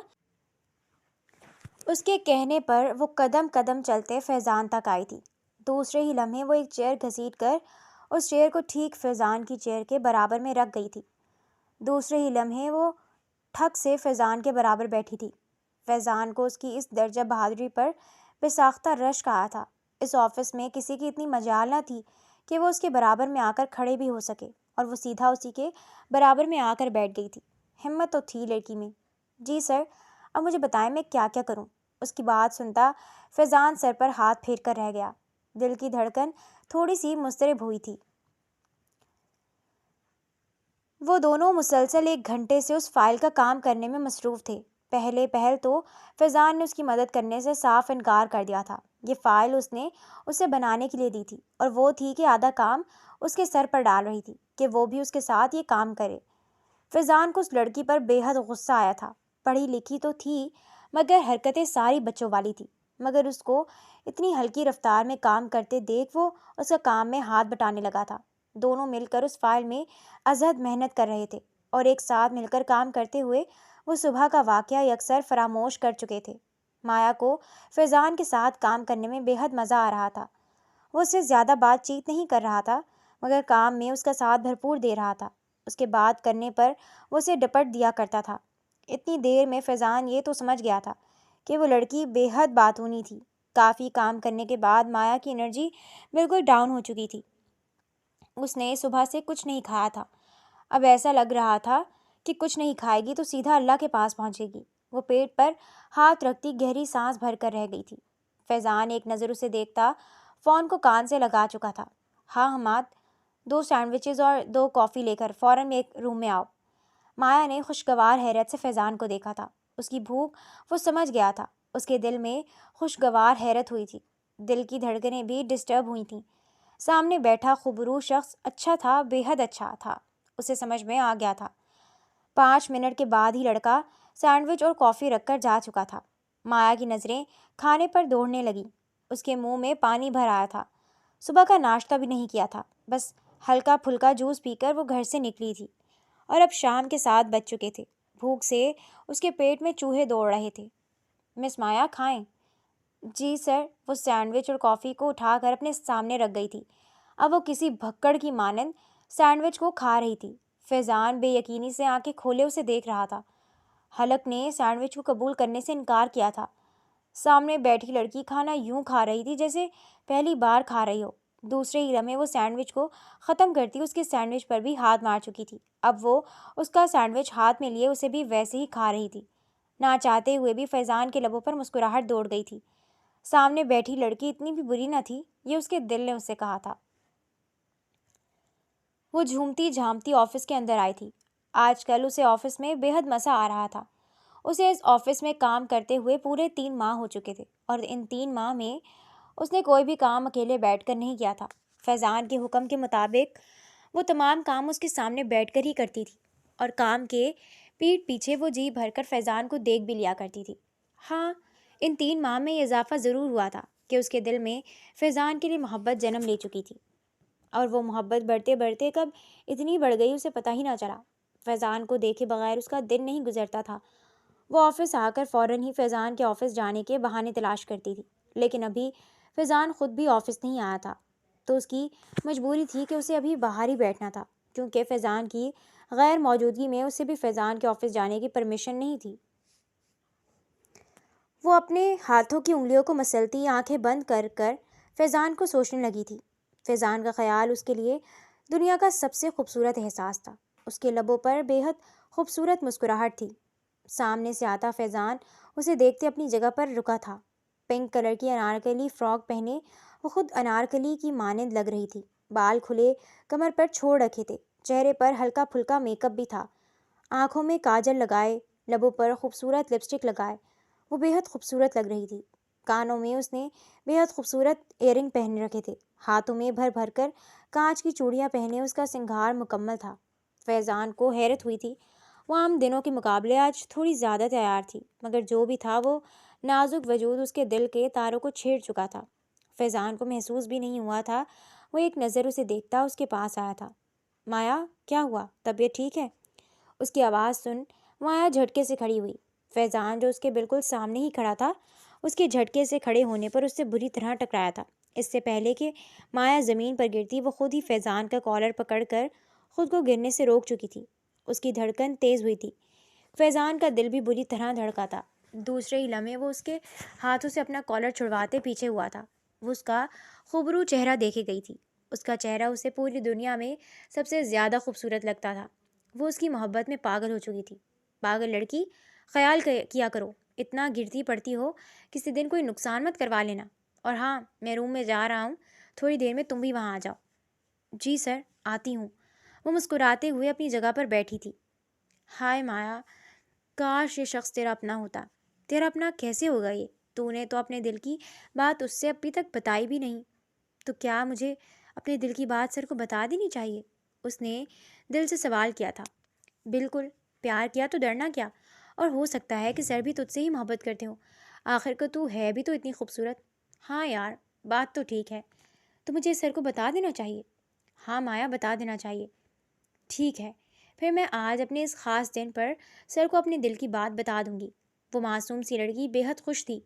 اس کے کہنے پر وہ قدم قدم چلتے فیضان تک آئی تھی۔ دوسرے ہی لمحے وہ ایک چیئر گھسیٹ کر اس چیئر کو ٹھیک فیضان کی چیئر کے برابر میں رکھ گئی تھی۔ دوسرے ہی لمحے وہ ٹھک سے فیضان کے برابر بیٹھی تھی۔ فیضان کو اس کی اس درجہ بہادری پر بے ساختہ رشک آیا تھا۔ اس آفس میں کسی کی اتنی مجال نہ تھی کہ وہ اس کے برابر میں آ کر کھڑے بھی ہو سکے، اور وہ سیدھا اسی کے برابر میں آ کر بیٹھ گئی تھی۔ ہمت تو تھی لڑکی میں۔ جی سر، اب مجھے بتائیں میں کیا کیا کروں؟ اس کی بات سنتا فیضان سر پر ہاتھ پھیر کر رہ گیا۔ دل کی دھڑکن تھوڑی سی مضطرب ہوئی تھی۔ وہ دونوں مسلسل 1 گھنٹے سے اس فائل کا کام کرنے میں مصروف تھے۔ پہل تو فیضان نے اس کی مدد کرنے سے صاف انکار کر دیا تھا۔ یہ فائل اس نے اسے بنانے کے لیے دی تھی، اور وہ تھی کہ آدھا کام اس کے سر پر ڈال رہی تھی کہ وہ بھی اس کے ساتھ یہ کام کرے۔ فیضان کو اس لڑکی پر بے حد غصہ آیا تھا۔ پڑھی لکھی تو تھی مگر حرکتیں ساری بچوں والی تھی، مگر اس کو اتنی ہلکی رفتار میں کام کرتے دیکھ وہ اس کا کام میں ہاتھ بٹانے لگا تھا۔ دونوں مل کر اس فائل میں ازحد محنت کر رہے تھے، اور ایک ساتھ مل کر کام کرتے ہوئے وہ صبح کا واقعہ یکسر فراموش کر چکے تھے۔ مایا کو فیضان کے ساتھ کام کرنے میں بے حد مزہ آ رہا تھا۔ وہ اس سے زیادہ بات چیت نہیں کر رہا تھا، مگر کام میں اس کا ساتھ بھرپور دے رہا تھا۔ اس کے بات کرنے پر وہ اسے ڈپٹ دیا کرتا تھا۔ اتنی دیر میں فیضان یہ تو سمجھ گیا تھا کہ وہ لڑکی بے حد باتونی تھی۔ کافی کام کرنے کے بعد مایا کی انرجی بالکل ڈاؤن ہو چکی تھی۔ اس نے صبح سے کچھ نہیں کھایا تھا۔ اب ایسا لگ رہا تھا کہ کچھ نہیں کھائے گی تو سیدھا اللہ کے پاس پہنچے گی۔ وہ پیٹ پر ہاتھ رکھتی گہری سانس بھر کر رہ گئی تھی۔ فیضان ایک نظر اسے دیکھتا فون کو کان سے لگا چکا تھا۔ ہاں حماد، 2 سینڈوچز اور 2 کافی لے کر فوراً ایک روم میں آؤ۔ مایا نے خوشگوار حیرت سے فیضان کو دیکھا تھا۔ اس کی بھوک وہ سمجھ گیا تھا۔ اس کے دل میں خوشگوار حیرت ہوئی تھی۔ دل کی دھڑکنیں بھی ڈسٹرب ہوئی تھیں۔ سامنے بیٹھا خوبرو شخص اچھا تھا، بے حد اچھا تھا۔ اسے سمجھ میں آ گیا تھا۔ 5 منٹ کے بعد ہی لڑکا سینڈوچ اور کافی رکھ کر جا چکا تھا۔ مایا کی نظریں کھانے پر دوڑنے لگیں۔ اس کے منہ میں پانی بھر آیا تھا۔ صبح کا ناشتہ بھی نہیں کیا تھا، بس ہلکا پھلکا جوس پی کر وہ گھر سے نکلی تھی، اور اب شام کے 7 بج چکے تھے۔ بھوک سے اس کے پیٹ میں چوہے دوڑ رہے تھے۔ مس مایا، کھائیں؟ جی سر۔ وہ سینڈوچ اور کافی کو اٹھا کر اپنے سامنے رکھ گئی تھی۔ اب وہ کسی بھکڑ کی مانند سینڈوچ کو کھا رہی تھی۔ فیضان بے یقینی سے آنکھیں کھولے اسے دیکھ رہا تھا۔ حلق نے سینڈوچ کو قبول کرنے سے انکار کیا تھا۔ سامنے بیٹھی لڑکی کھانا یوں کھا رہی تھی جیسے پہلی بار کھا رہی ہو۔ دوسرے ہی لمحے وہ سینڈوچ کو ختم کرتی اس کے سینڈوچ پر بھی ہاتھ مار چکی تھی۔ اب وہ اس کا سینڈوچ ہاتھ میں لیے اسے بھی ویسے ہی کھا رہی تھی۔ نہ چاہتے ہوئے بھی فیضان کے لبوں پر مسکراہٹ دوڑ گئی تھی۔ سامنے بیٹھی لڑکی اتنی بھی بری نہ تھی، یہ اس کے دل نے اسے کہا تھا۔ وہ جھومتی جھامتی آفس کے اندر آئی تھی۔ آج کل اسے آفس میں بے حد مزہ آ رہا تھا۔ اسے اس آفس میں کام کرتے ہوئے پورے 3 ماہ ہو چکے تھے، اور ان 3 ماہ میں اس نے کوئی بھی کام اکیلے بیٹھ کر نہیں کیا تھا۔ فیضان کے حکم کے مطابق وہ تمام کام اس کے سامنے بیٹھ کر ہی کرتی تھی، اور کام کے پیٹھ پیچھے وہ جی بھر کر فیضان کو دیکھ بھی لیا کرتی تھی۔ ہاں، ان 3 ماہ میں یہ اضافہ ضرور ہوا تھا کہ اس کے دل میں فیضان کے لیے محبت جنم لے چکی تھی، اور وہ محبت بڑھتے بڑھتے کب اتنی بڑھ گئی اسے پتہ ہی نہ چلا۔ فیضان کو دیکھے بغیر اس کا دن نہیں گزرتا تھا۔ وہ آفس آ کر فوراً ہی فیضان کے آفس جانے کے بہانے تلاش کرتی تھی، لیکن ابھی فیضان خود بھی آفس نہیں آیا تھا، تو اس کی مجبوری تھی کہ اسے ابھی باہر ہی بیٹھنا تھا، کیونکہ فیضان کی غیر موجودگی میں اسے بھی فیضان کے آفس جانے کی پرمیشن نہیں تھی۔ وہ اپنے ہاتھوں کی انگلیوں کو مسلتی آنکھیں بند کر کر فیضان کو سوچنے لگی تھی۔ فیضان کا خیال اس کے لیے دنیا کا سب سے خوبصورت احساس تھا۔ اس کے لبوں پر بے حد خوبصورت مسکراہٹ تھی۔ سامنے سے آتا فیضان اسے دیکھتے اپنی جگہ پر رکا تھا۔ پنک کلر کی انارکلی فراک پہنے وہ خود انارکلی کی مانند لگ رہی تھی۔ بال کھلے کمر پر چھوڑ رکھے تھے۔ چہرے پر ہلکا پھلکا میک اپ بھی تھا۔ آنکھوں میں کاجل لگائے، لبوں پر خوبصورت لپسٹک لگائے وہ بے حد خوبصورت لگ رہی تھی۔ کانوں میں اس نے بے حد خوبصورت ایئرنگ پہن رکھے تھے۔ ہاتھوں میں بھر بھر کر کانچ کی چوڑیاں پہنے اس کا سنگھار مکمل تھا۔ فیضان کو حیرت ہوئی تھی۔ وہ عام دنوں کے مقابلے آج تھوڑی زیادہ تیار تھی، مگر جو بھی تھا وہ نازک وجود اس کے دل کے تاروں کو چھیڑ چکا تھا۔ فیضان کو محسوس بھی نہیں ہوا تھا۔ وہ ایک نظر اسے دیکھتا اس کے پاس آیا تھا۔ مایا، کیا ہوا؟ طبیعت ٹھیک ہے؟ اس کی آواز سن مایا جھٹکے سے کھڑی ہوئی۔ فیضان جو اس کے بالکل سامنے ہی کھڑا تھا، اس کے جھٹکے سے کھڑے ہونے پر اس سے بری طرح ٹکرایا تھا۔ اس سے پہلے کہ مایا زمین پر گرتی وہ خود ہی فیضان کا کالر پکڑ کر خود کو گرنے سے روک چکی تھی۔ اس کی دھڑکن تیز ہوئی تھی۔ فیضان کا دل بھی بری طرح دھڑکا تھا۔ دوسرے ہی لمحے وہ اس کے ہاتھوں سے اپنا کالر چھڑواتے پیچھے ہوا تھا۔ وہ اس کا خوبرو چہرہ دیکھے گئی تھی۔ اس کا چہرہ اسے پوری دنیا میں سب سے زیادہ خوبصورت لگتا تھا۔ وہ اس کی محبت میں پاگل ہو چکی تھی۔ پاگل لڑکی، خیال کیا کرو، اتنا گرتی پڑتی ہو، کسی دن کوئی نقصان مت کروا لینا۔ اور ہاں، میں روم میں جا رہا ہوں، تھوڑی دیر میں تم بھی وہاں آ جاؤ۔ جی سر، آتی ہوں۔ وہ مسکراتے ہوئے اپنی جگہ پر بیٹھی تھی۔ ہائے مایا، کاش یہ شخص تیرا اپنا ہوتا۔ تیرا اپنا کیسے ہوگا یہ؟ تو نے تو اپنے دل کی بات اس سے ابھی تک بتائی بھی نہیں۔ تو کیا مجھے اپنے دل کی بات سر کو بتا دینی چاہیے؟ اس نے دل سے سوال کیا تھا۔ بالکل، پیار کیا تو ڈرنا کیا؟ اور ہو سکتا ہے کہ سر بھی تجھ سے ہی محبت کرتے ہوں، آخر کو تو ہے بھی تو اتنی خوبصورت۔ ہاں یار، بات تو ٹھیک ہے، تو مجھے سر کو بتا دینا چاہیے۔ ہاں مایا، بتا دینا چاہیے۔ ٹھیک ہے، پھر میں آج اپنے اس خاص دن پر سر کو اپنے دل کی بات بتا دوں گی۔ وہ معصوم سی لڑکی بے حد خوش تھی۔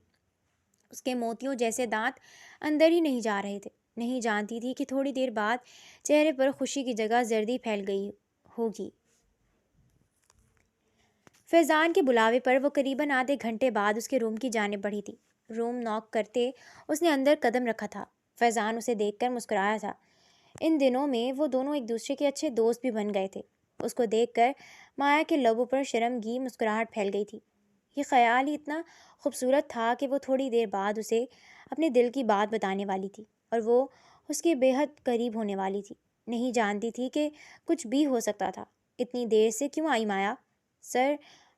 اس کے موتیوں جیسے دانت اندر ہی نہیں جا رہے تھے۔ نہیں جانتی تھی کہ تھوڑی دیر بعد چہرے پر خوشی کی جگہ زردی پھیل گئی ہوگی۔ فیضان کے بلاوے پر وہ قریباً آدھے گھنٹے بعد اس کے روم کی جانب بڑھی تھی۔ روم ناک کرتے اس نے اندر قدم رکھا تھا۔ فیضان اسے دیکھ کر مسکرایا تھا۔ ان دنوں میں وہ دونوں ایک دوسرے کے اچھے دوست بھی بن گئے تھے۔ اس کو دیکھ کر مایا کے لبوں پر شرمگی مسکراہٹ پھیل گئی تھی۔ یہ خیال ہی اتنا خوبصورت تھا کہ وہ تھوڑی دیر بعد اسے اپنے دل کی بات بتانے والی تھی، اور وہ اس کے بے حد قریب ہونے والی تھی۔ نہیں جانتی تھی کہ کچھ بھی ہو سکتا تھا۔ اتنی دیر سے کیوں آئی مایا؟ سر،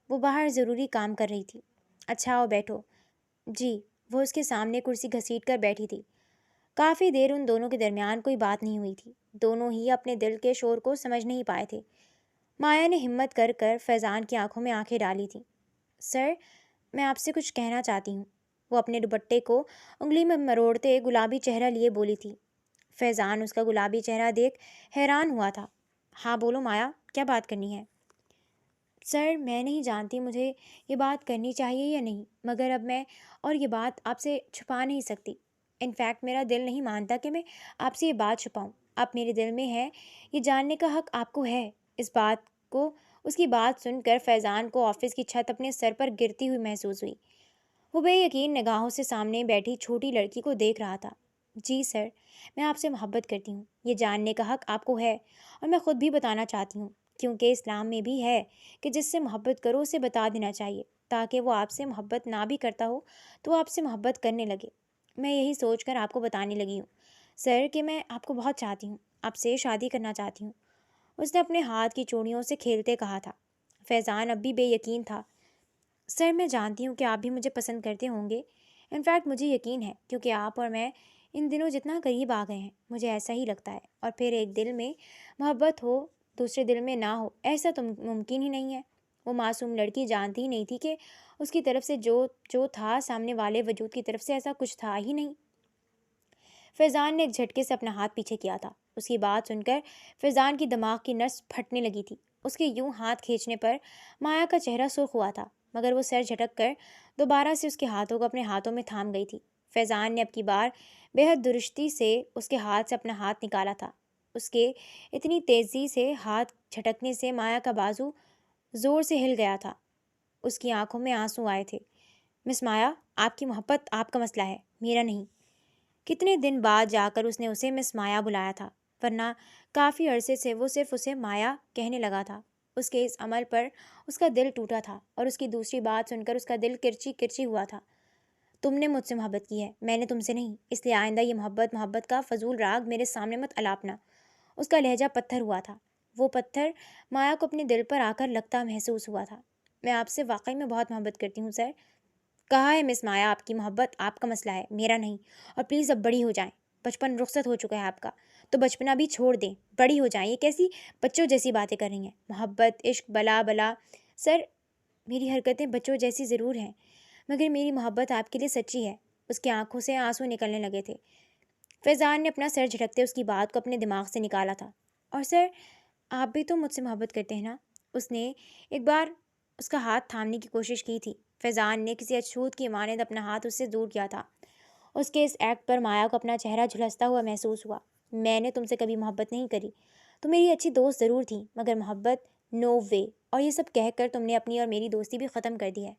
وہ باہر ضروری کام کر رہی تھی۔ اچھا آؤ بیٹھو۔ جی۔ وہ اس کے سامنے کرسی گھسیٹ کر بیٹھی تھی۔ کافی دیر ان دونوں کے درمیان کوئی بات نہیں ہوئی تھی۔ دونوں ہی اپنے دل کے شور کو سمجھ نہیں پائے تھے۔ مایا نے ہمت کر کر فیضان کی آنکھوں میں آنکھیں ڈالی تھیں۔ سر، میں آپ سے کچھ کہنا چاہتی ہوں۔ وہ اپنے دوپٹے کو انگلی میں مروڑتے گلابی چہرہ لیے بولی تھی۔ فیضان اس کا گلابی چہرہ دیکھ حیران ہوا تھا۔ ہاں بولو مایا، کیا بات کرنی ہے؟ سر، میں نہیں جانتی مجھے یہ بات کرنی چاہیے یا نہیں، مگر اب میں اور یہ بات آپ سے چھپا نہیں سکتی۔ انفیکٹ میرا دل نہیں مانتا کہ میں آپ سے یہ بات چھپاؤں۔ آپ میرے دل میں ہے، یہ جاننے کا حق آپ کو ہے۔ اس کی بات سن کر فیضان کو آفس کی چھت اپنے سر پر گرتی ہوئی محسوس ہوئی۔ وہ بے یقین نگاہوں سے سامنے بیٹھی چھوٹی لڑکی کو دیکھ رہا تھا۔ جی سر، میں آپ سے محبت کرتی ہوں، یہ جاننے کا حق آپ کو ہے، اور میں خود بھی بتانا چاہتی ہوں، کیونکہ اسلام میں بھی ہے کہ جس سے محبت کرو اسے بتا دینا چاہیے، تاکہ وہ آپ سے محبت نہ بھی کرتا ہو تو آپ سے محبت کرنے لگے۔ میں یہی سوچ کر آپ کو بتانے لگی ہوں سر کہ میں آپ کو بہت چاہتی ہوں، آپ سے شادی کرنا چاہتی ہوں۔ اس نے اپنے ہاتھ کی چوڑیوں سے کھیلتے کہا تھا۔ فیضان اب بھی بے یقین تھا۔ سر، میں جانتی ہوں کہ آپ بھی مجھے پسند کرتے ہوں گے۔ انفیکٹ مجھے یقین ہے، کیونکہ آپ اور میں ان دنوں جتنا قریب آ گئے ہیں، مجھے ایسا ہی لگتا ہے۔ اور پھر ایک دل میں محبت ہو، دوسرے دل میں نہ ہو، ایسا تو ممکن ہی نہیں ہے۔ وہ معصوم لڑکی جانتی ہی نہیں تھی کہ اس کی طرف سے جو تھا، سامنے والے وجود کی طرف سے ایسا کچھ تھا ہی نہیں۔ فیضان نے ایک جھٹکے سے اپنا ہاتھ پیچھے کیا تھا۔ اس کی بات سن کر فیضان کی دماغ کی نس پھٹنے لگی تھی۔ اس کے یوں ہاتھ کھینچنے پر مایا کا چہرہ سرخ ہوا تھا، مگر وہ سر جھٹک کر دوبارہ سے اس کے ہاتھوں کو اپنے ہاتھوں میں تھام گئی تھی۔ فیضان نے اب کی بار بے حد درستی سے اس کے ہاتھ سے اپنا ہاتھ نکالا تھا۔ اس کے اتنی تیزی سے ہاتھ جھٹکنے سے مایا کا بازو زور سے ہل گیا تھا۔ اس کی آنکھوں میں آنسو آئے تھے۔ مس مایا، آپ کی محبت آپ کا مسئلہ ہے، میرا نہیں۔ کتنے دن بعد جا کر اس نے اسے مس مایا بلایا تھا، ورنہ کافی عرصے سے وہ صرف اسے مایا کہنے لگا تھا۔ اس کے اس عمل پر اس کا دل ٹوٹا تھا، اور اس کی دوسری بات سن کر اس کا دل کرچی کرچی ہوا تھا۔ تم نے مجھ سے محبت کی ہے، میں نے تم سے نہیں، اس لیے آئندہ یہ محبت کا فضول راگ میرے سامنے مت الاپنا۔ اس کا لہجہ پتھر ہوا تھا۔ وہ پتھر مایا کو اپنے دل پر آ کر لگتا محسوس ہوا تھا۔ میں آپ سے واقعی میں بہت محبت کرتی ہوں سر۔ کہا ہے مس مایا، آپ کی محبت آپ کا مسئلہ ہے، میرا نہیں۔ اور پلیز اب بڑی ہو جائیں، بچپن رخصت ہو چکا ہے آپ کا، تو بچپنا بھی چھوڑ دیں، بڑی ہو جائیں۔ یہ کیسی بچوں جیسی باتیں کر رہی ہیں؟ محبت، عشق، بلا بلا۔ سر، میری حرکتیں بچوں جیسی ضرور ہیں، مگر میری محبت آپ کے لیے سچی ہے۔ اس کی آنکھوں سے آنسو نکلنے لگے تھے۔ فیضان نے اپنا سر جھٹکتے اس کی بات کو اپنے دماغ سے نکالا تھا۔ اور سر، آپ بھی تو مجھ سے محبت کرتے ہیں نا؟ اس نے ایک بار اس کا ہاتھ تھامنے کی کوشش کی تھی۔ فیضان نے کسی اچھوت کی مانند اپنا ہاتھ اس سے دور کیا تھا۔ اس کے اس ایکٹ پر مایا کو اپنا چہرہ جھلستا ہوا محسوس ہوا۔ میں نے تم سے کبھی محبت نہیں کری، تم میری اچھی دوست ضرور تھی، مگر محبت نو وے، اور یہ سب کہہ کر تم نے اپنی اور میری دوستی بھی ختم کر دی ہے۔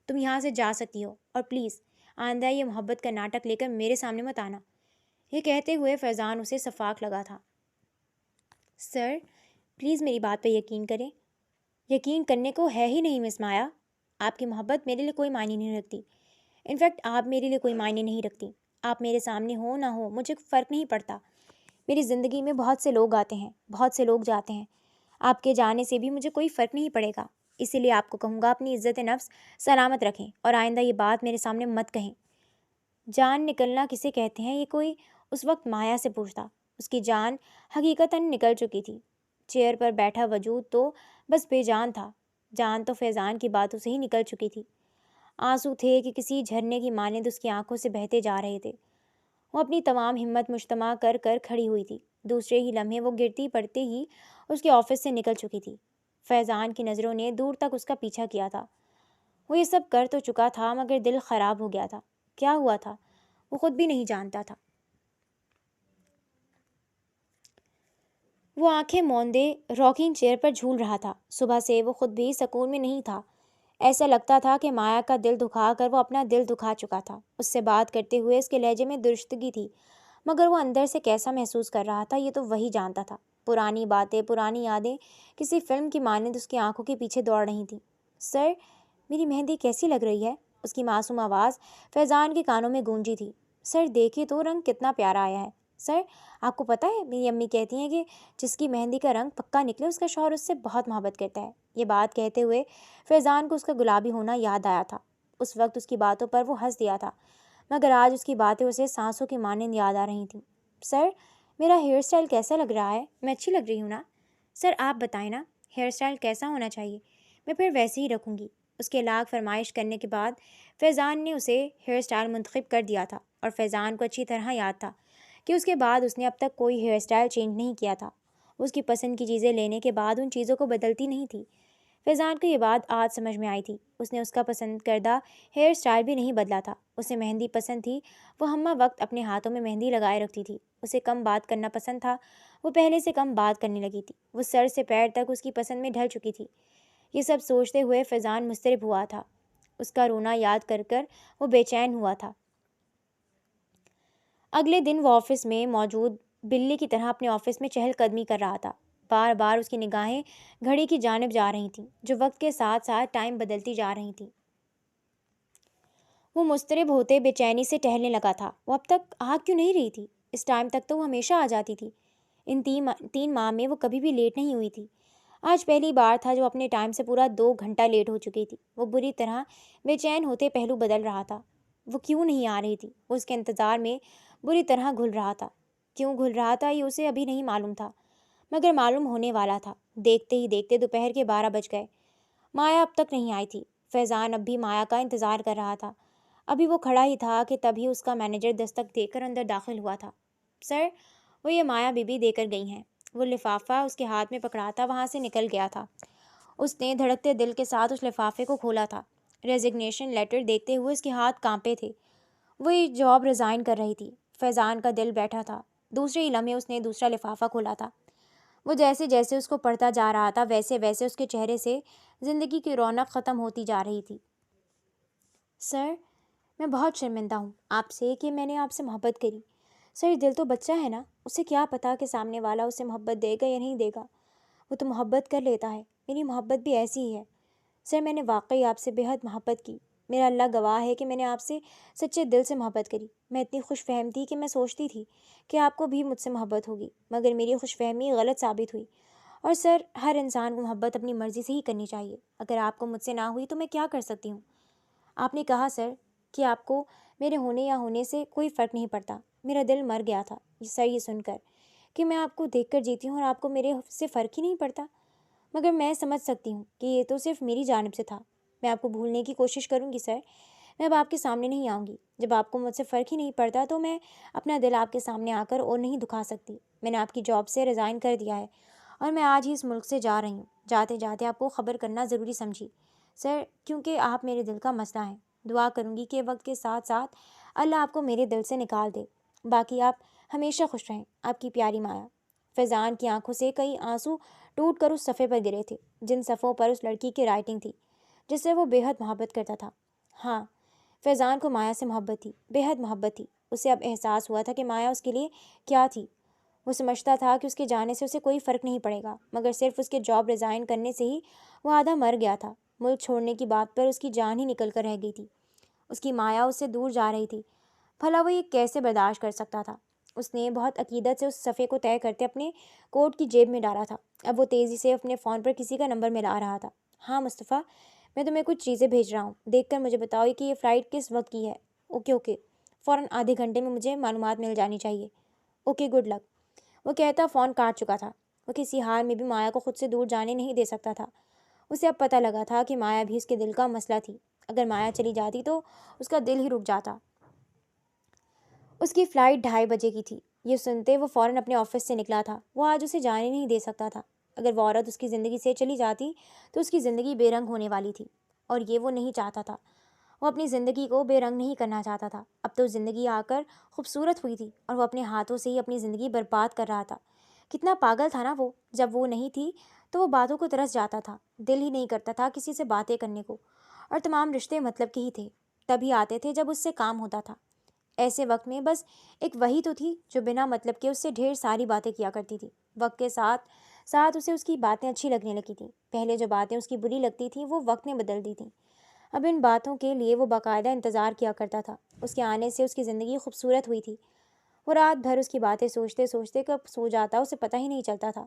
تم یہاں سے جا سکتی ہو، اور پلیز آئندہ یہ محبت کا ناٹک لے کر میرے سامنے مت آنا۔ یہ کہتے ہوئے فیضان اسے صفاق لگا تھا۔ سر پلیز میری بات پہ یقین کریں۔ یقین کرنے کو ہے ہی نہیں مس مایا، آپ کی محبت میرے لیے کوئی معنی نہیں رکھتی۔ انفیکٹ آپ میرے لیے کوئی معنی نہیں رکھتی، آپ میرے سامنے ہو نہ ہو مجھے فرق نہیں پڑتا۔ میری زندگی میں بہت سے لوگ آتے ہیں، بہت سے لوگ جاتے ہیں، آپ کے جانے سے بھی مجھے کوئی فرق نہیں پڑے گا۔ اسی لیے آپ کو کہوں گا اپنی عزت نفس سلامت رکھیں اور آئندہ یہ بات میرے سامنے مت کہیں۔ جان نکلنا کسے کہتے ہیں یہ کوئی اس وقت مایا سے پوچھتا۔ اس کی جان حقیقتاً نکل چکی تھی۔ چیئر پر بیٹھا وجود تو بس بے جان تھا، جان تو فیضان کی باتوں سے ہی نکل چکی تھی۔ آنسو تھے کہ کسی جھرنے کی مانند اس کی آنکھوں سے بہتے جا رہے تھے۔ وہ اپنی تمام ہمت مجتمع کر کر کھڑی ہوئی تھی۔ دوسرے ہی لمحے وہ گرتی پڑتے ہی اس کے آفس سے نکل چکی تھی۔ فیضان کی نظروں نے دور تک اس کا پیچھا کیا تھا۔ وہ یہ سب کر تو چکا تھا مگر دل خراب ہو گیا تھا۔ کیا ہوا تھا وہ خود بھی نہیں جانتا تھا۔ وہ آنکھیں موندے راکنگ چیئر پر جھول رہا تھا۔ صبح سے وہ خود بھی سکون میں نہیں تھا۔ ایسا لگتا تھا کہ مایا کا دل دکھا کر وہ اپنا دل دکھا چکا تھا۔ اس سے بات کرتے ہوئے اس کے لہجے میں درشتگی تھی، مگر وہ اندر سے کیسا محسوس کر رہا تھا یہ تو وہی جانتا تھا۔ پرانی باتیں، پرانی یادیں کسی فلم کی مانند اس کی آنکھوں کے پیچھے دوڑ رہی تھیں۔ سر میری مہندی کیسی لگ رہی ہے؟ اس کی معصوم آواز فیضان کے کانوں میں گونجی تھی۔ سر دیکھیے تو رنگ کتنا پیارا آیا ہے۔ سر آپ کو پتہ ہے میری امی کہتی ہیں کہ جس کی مہندی کا رنگ پکا نکلے اس کا شوہر اس سے بہت محبت کرتا ہے۔ یہ بات کہتے ہوئے فیضان کو اس کا گلابی ہونا یاد آیا تھا۔ اس وقت اس کی باتوں پر وہ ہنس دیا تھا، مگر آج اس کی باتیں اسے سانسوں کی مانند یاد آ رہی تھیں۔ سر میرا ہیئر اسٹائل کیسا لگ رہا ہے؟ میں اچھی لگ رہی ہوں نا؟ سر آپ بتائیں نا ہیئر اسٹائل کیسا ہونا چاہیے، میں پھر ویسے ہی رکھوں گی۔ اس کے لاکھ فرمائش کرنے کے بعد فیضان نے اسے ہیئر اسٹائل منتخب کر دیا تھا، اور فیضان کو اچھی طرح یاد تھا کہ اس کے بعد اس نے اب تک کوئی ہیئر اسٹائل چینج نہیں کیا تھا۔ اس کی پسند کی چیزیں لینے کے بعد ان چیزوں کو بدلتی نہیں تھی۔ فیضان کو یہ بات آج سمجھ میں آئی تھی۔ اس نے اس کا پسند کردہ ہیئر اسٹائل بھی نہیں بدلا تھا۔ اسے مہندی پسند تھی، وہ ہمہ وقت اپنے ہاتھوں میں مہندی لگائے رکھتی تھی۔ اسے کم بات کرنا پسند تھا، وہ پہلے سے کم بات کرنے لگی تھی۔ وہ سر سے پیر تک اس کی پسند میں ڈھل چکی تھی۔ یہ سب سوچتے ہوئے فیضان مضطرب ہوا تھا۔ اس کا رونا یاد کر کر وہ بے چین ہوا تھا۔ اگلے دن وہ آفس میں موجود بلی کی طرح اپنے آفس میں چہل قدمی کر رہا تھا۔ بار بار اس کی نگاہیں گھڑی کی جانب جا رہی تھیں، جو وقت کے ساتھ ساتھ ٹائم بدلتی جا رہی تھی۔ وہ مضطرب ہوتے بے چینی سے ٹہلنے لگا تھا۔ وہ اب تک آ کیوں نہیں رہی تھی؟ اس ٹائم تک تو وہ ہمیشہ آ جاتی تھی۔ ان 3 ماہ میں وہ کبھی بھی لیٹ نہیں ہوئی تھی۔ آج پہلی بار تھا جو اپنے ٹائم سے پورا 2 گھنٹہ لیٹ ہو چکی تھی۔ وہ بری طرح بے چین ہوتے پہلو بدل رہا تھا۔ وہ کیوں نہیں آ رہی تھی؟ وہ اس کے انتظار میں بری طرح گھل رہا تھا۔ کیوں گھل رہا تھا یہ اسے ابھی نہیں معلوم تھا، مگر معلوم ہونے والا تھا۔ دیکھتے ہی دیکھتے دوپہر کے 12 بج گئے۔ مایا اب تک نہیں آئی تھی۔ فیضان اب بھی مایا کا انتظار کر رہا تھا۔ ابھی وہ کھڑا ہی تھا کہ تبھی اس کا مینیجر دستک دے کر اندر داخل ہوا تھا۔ سر وہ یہ مایا بی بی دے کر گئی ہیں۔ وہ لفافہ اس کے ہاتھ میں پکڑاتا وہاں سے نکل گیا تھا۔ اس نے دھڑکتے دل کے ساتھ اس لفافے کو کھولا تھا۔ ریزگنیشن لیٹر دیکھتے ہوئے اس کے ہاتھ کانپے تھے۔ وہ یہ جاب ریزائن کر رہی تھی۔ فیضان کا دل بیٹھا تھا۔ دوسرے ہی لمحے اس نے دوسرا لفافہ کھولا تھا۔ وہ جیسے جیسے اس کو پڑھتا جا رہا تھا ویسے ویسے اس کے چہرے سے زندگی کی رونق ختم ہوتی جا رہی تھی۔ سر میں بہت شرمندہ ہوں آپ سے کہ میں نے آپ سے محبت کری۔ سر دل تو بچہ ہے نا، اسے کیا پتا کہ سامنے والا اسے محبت دے گا یا نہیں دے گا۔ وہ تو محبت کر لیتا ہے۔ میری محبت بھی ایسی ہی ہے۔ سر میں نے واقعی آپ سے بے حد محبت کی۔ میرا اللہ گواہ ہے کہ میں نے آپ سے سچے دل سے محبت کری۔ میں اتنی خوش فہم تھی کہ میں سوچتی تھی کہ آپ کو بھی مجھ سے محبت ہوگی، مگر میری خوش فہمی غلط ثابت ہوئی۔ اور سر ہر انسان کو محبت اپنی مرضی سے ہی کرنی چاہیے۔ اگر آپ کو مجھ سے نہ ہوئی تو میں کیا کر سکتی ہوں؟ آپ نے کہا سر کہ آپ کو میرے ہونے یا ہونے سے کوئی فرق نہیں پڑتا۔ میرا دل مر گیا تھا سر یہ سن کر کہ میں آپ کو دیکھ کر جیتی ہوں اور آپ کو میرے سے فرق ہی نہیں پڑتا، مگر میں سمجھ سکتی ہوں کہ یہ تو صرف میری جانب سے تھا۔ میں آپ کو بھولنے کی کوشش کروں گی سر۔ میں اب آپ کے سامنے نہیں آؤں گی۔ جب آپ کو مجھ سے فرق ہی نہیں پڑتا تو میں اپنا دل آپ کے سامنے آ کر اور نہیں دکھا سکتی۔ میں نے آپ کی جاب سے ریزائن کر دیا ہے اور میں آج ہی اس ملک سے جا رہی ہوں۔ جاتے جاتے آپ کو خبر کرنا ضروری سمجھی سر، کیونکہ آپ میرے دل کا مسئلہ ہیں۔ دعا کروں گی کہ وقت کے ساتھ ساتھ اللہ آپ کو میرے دل سے نکال دے، باقی آپ ہمیشہ خوش رہیں، آپ کی پیاری مایا۔ فیضان کی آنکھوں سے کئی آنسو ٹوٹ کر اس صفحے پر گرے تھے جن صفحوں پر اس لڑکی کی رائٹنگ تھی جس سے وہ بے حد محبت کرتا تھا۔ ہاں، فیضان کو مایا سے محبت تھی، بے حد محبت تھی۔ اسے اب احساس ہوا تھا کہ مایا اس کے لیے کیا تھی۔ وہ سمجھتا تھا کہ اس کے جانے سے اسے کوئی فرق نہیں پڑے گا، مگر صرف اس کے جاب ریزائن کرنے سے ہی وہ آدھا مر گیا تھا۔ ملک چھوڑنے کی بات پر اس کی جان ہی نکل کر رہ گئی تھی۔ اس کی مایا اس سے دور جا رہی تھی، بھلا وہ یہ کیسے برداشت کر سکتا تھا؟ اس نے بہت عقیدت سے اس صفحے کو طے کرتے اپنے کوٹ کی جیب میں ڈالا تھا۔ اب وہ تیزی سے اپنے فون پر کسی کا نمبر ملا رہا تھا۔ ہاں مصطفیٰ، میں تمہیں کچھ چیزیں بھیج رہا ہوں، دیکھ کر مجھے بتاؤ کہ یہ فلائٹ کس وقت کی ہے۔ اوکے اوکے، فوراً آدھے گھنٹے میں مجھے معلومات مل جانی چاہیے۔ Okay, good luck. وہ کہتا فون کاٹ چکا تھا۔ وہ کسی حال میں بھی مایا کو خود سے دور جانے نہیں دے سکتا تھا۔ اسے اب پتہ لگا تھا کہ مایا بھی اس کے دل کا مسئلہ تھی۔ اگر مایا چلی جاتی تو اس کا دل ہی رک جاتا۔ اس کی فلائٹ 2:30 بجے کی تھی۔ یہ سنتے وہ فوراً اپنے آفس سے نکلا تھا۔ وہ آج اسے جانے نہیں دے سکتا تھا۔ اگر وہ عورت اس کی زندگی سے چلی جاتی تو اس کی زندگی بے رنگ ہونے والی تھی، اور یہ وہ نہیں چاہتا تھا۔ وہ اپنی زندگی کو بے رنگ نہیں کرنا چاہتا تھا۔ اب تو زندگی آ کر خوبصورت ہوئی تھی اور وہ اپنے ہاتھوں سے ہی اپنی زندگی برباد کر رہا تھا۔ کتنا پاگل تھا نا وہ! جب وہ نہیں تھی تو وہ باتوں کو ترس جاتا تھا، دل ہی نہیں کرتا تھا کسی سے باتیں کرنے کو، اور تمام رشتے مطلب کے ہی تھے، تبھی آتے تھے جب اس سے کام ہوتا تھا۔ ایسے وقت میں بس ایک وہی تو تھی جو بنا مطلب کے اس سے ڈھیر ساری باتیں کیا کرتی تھی۔ وقت کے ساتھ ساتھ اسے اس کی باتیں اچھی لگنے لگی تھیں۔ پہلے جو باتیں اس کی بری لگتی تھیں وہ وقت نے بدل دی تھیں۔ اب ان باتوں کے لیے وہ باقاعدہ انتظار کیا کرتا تھا۔ اس کے آنے سے اس کی زندگی خوبصورت ہوئی تھی۔ وہ رات بھر اس کی باتیں سوچتے سوچتے کب سو جاتا اسے پتہ ہی نہیں چلتا تھا،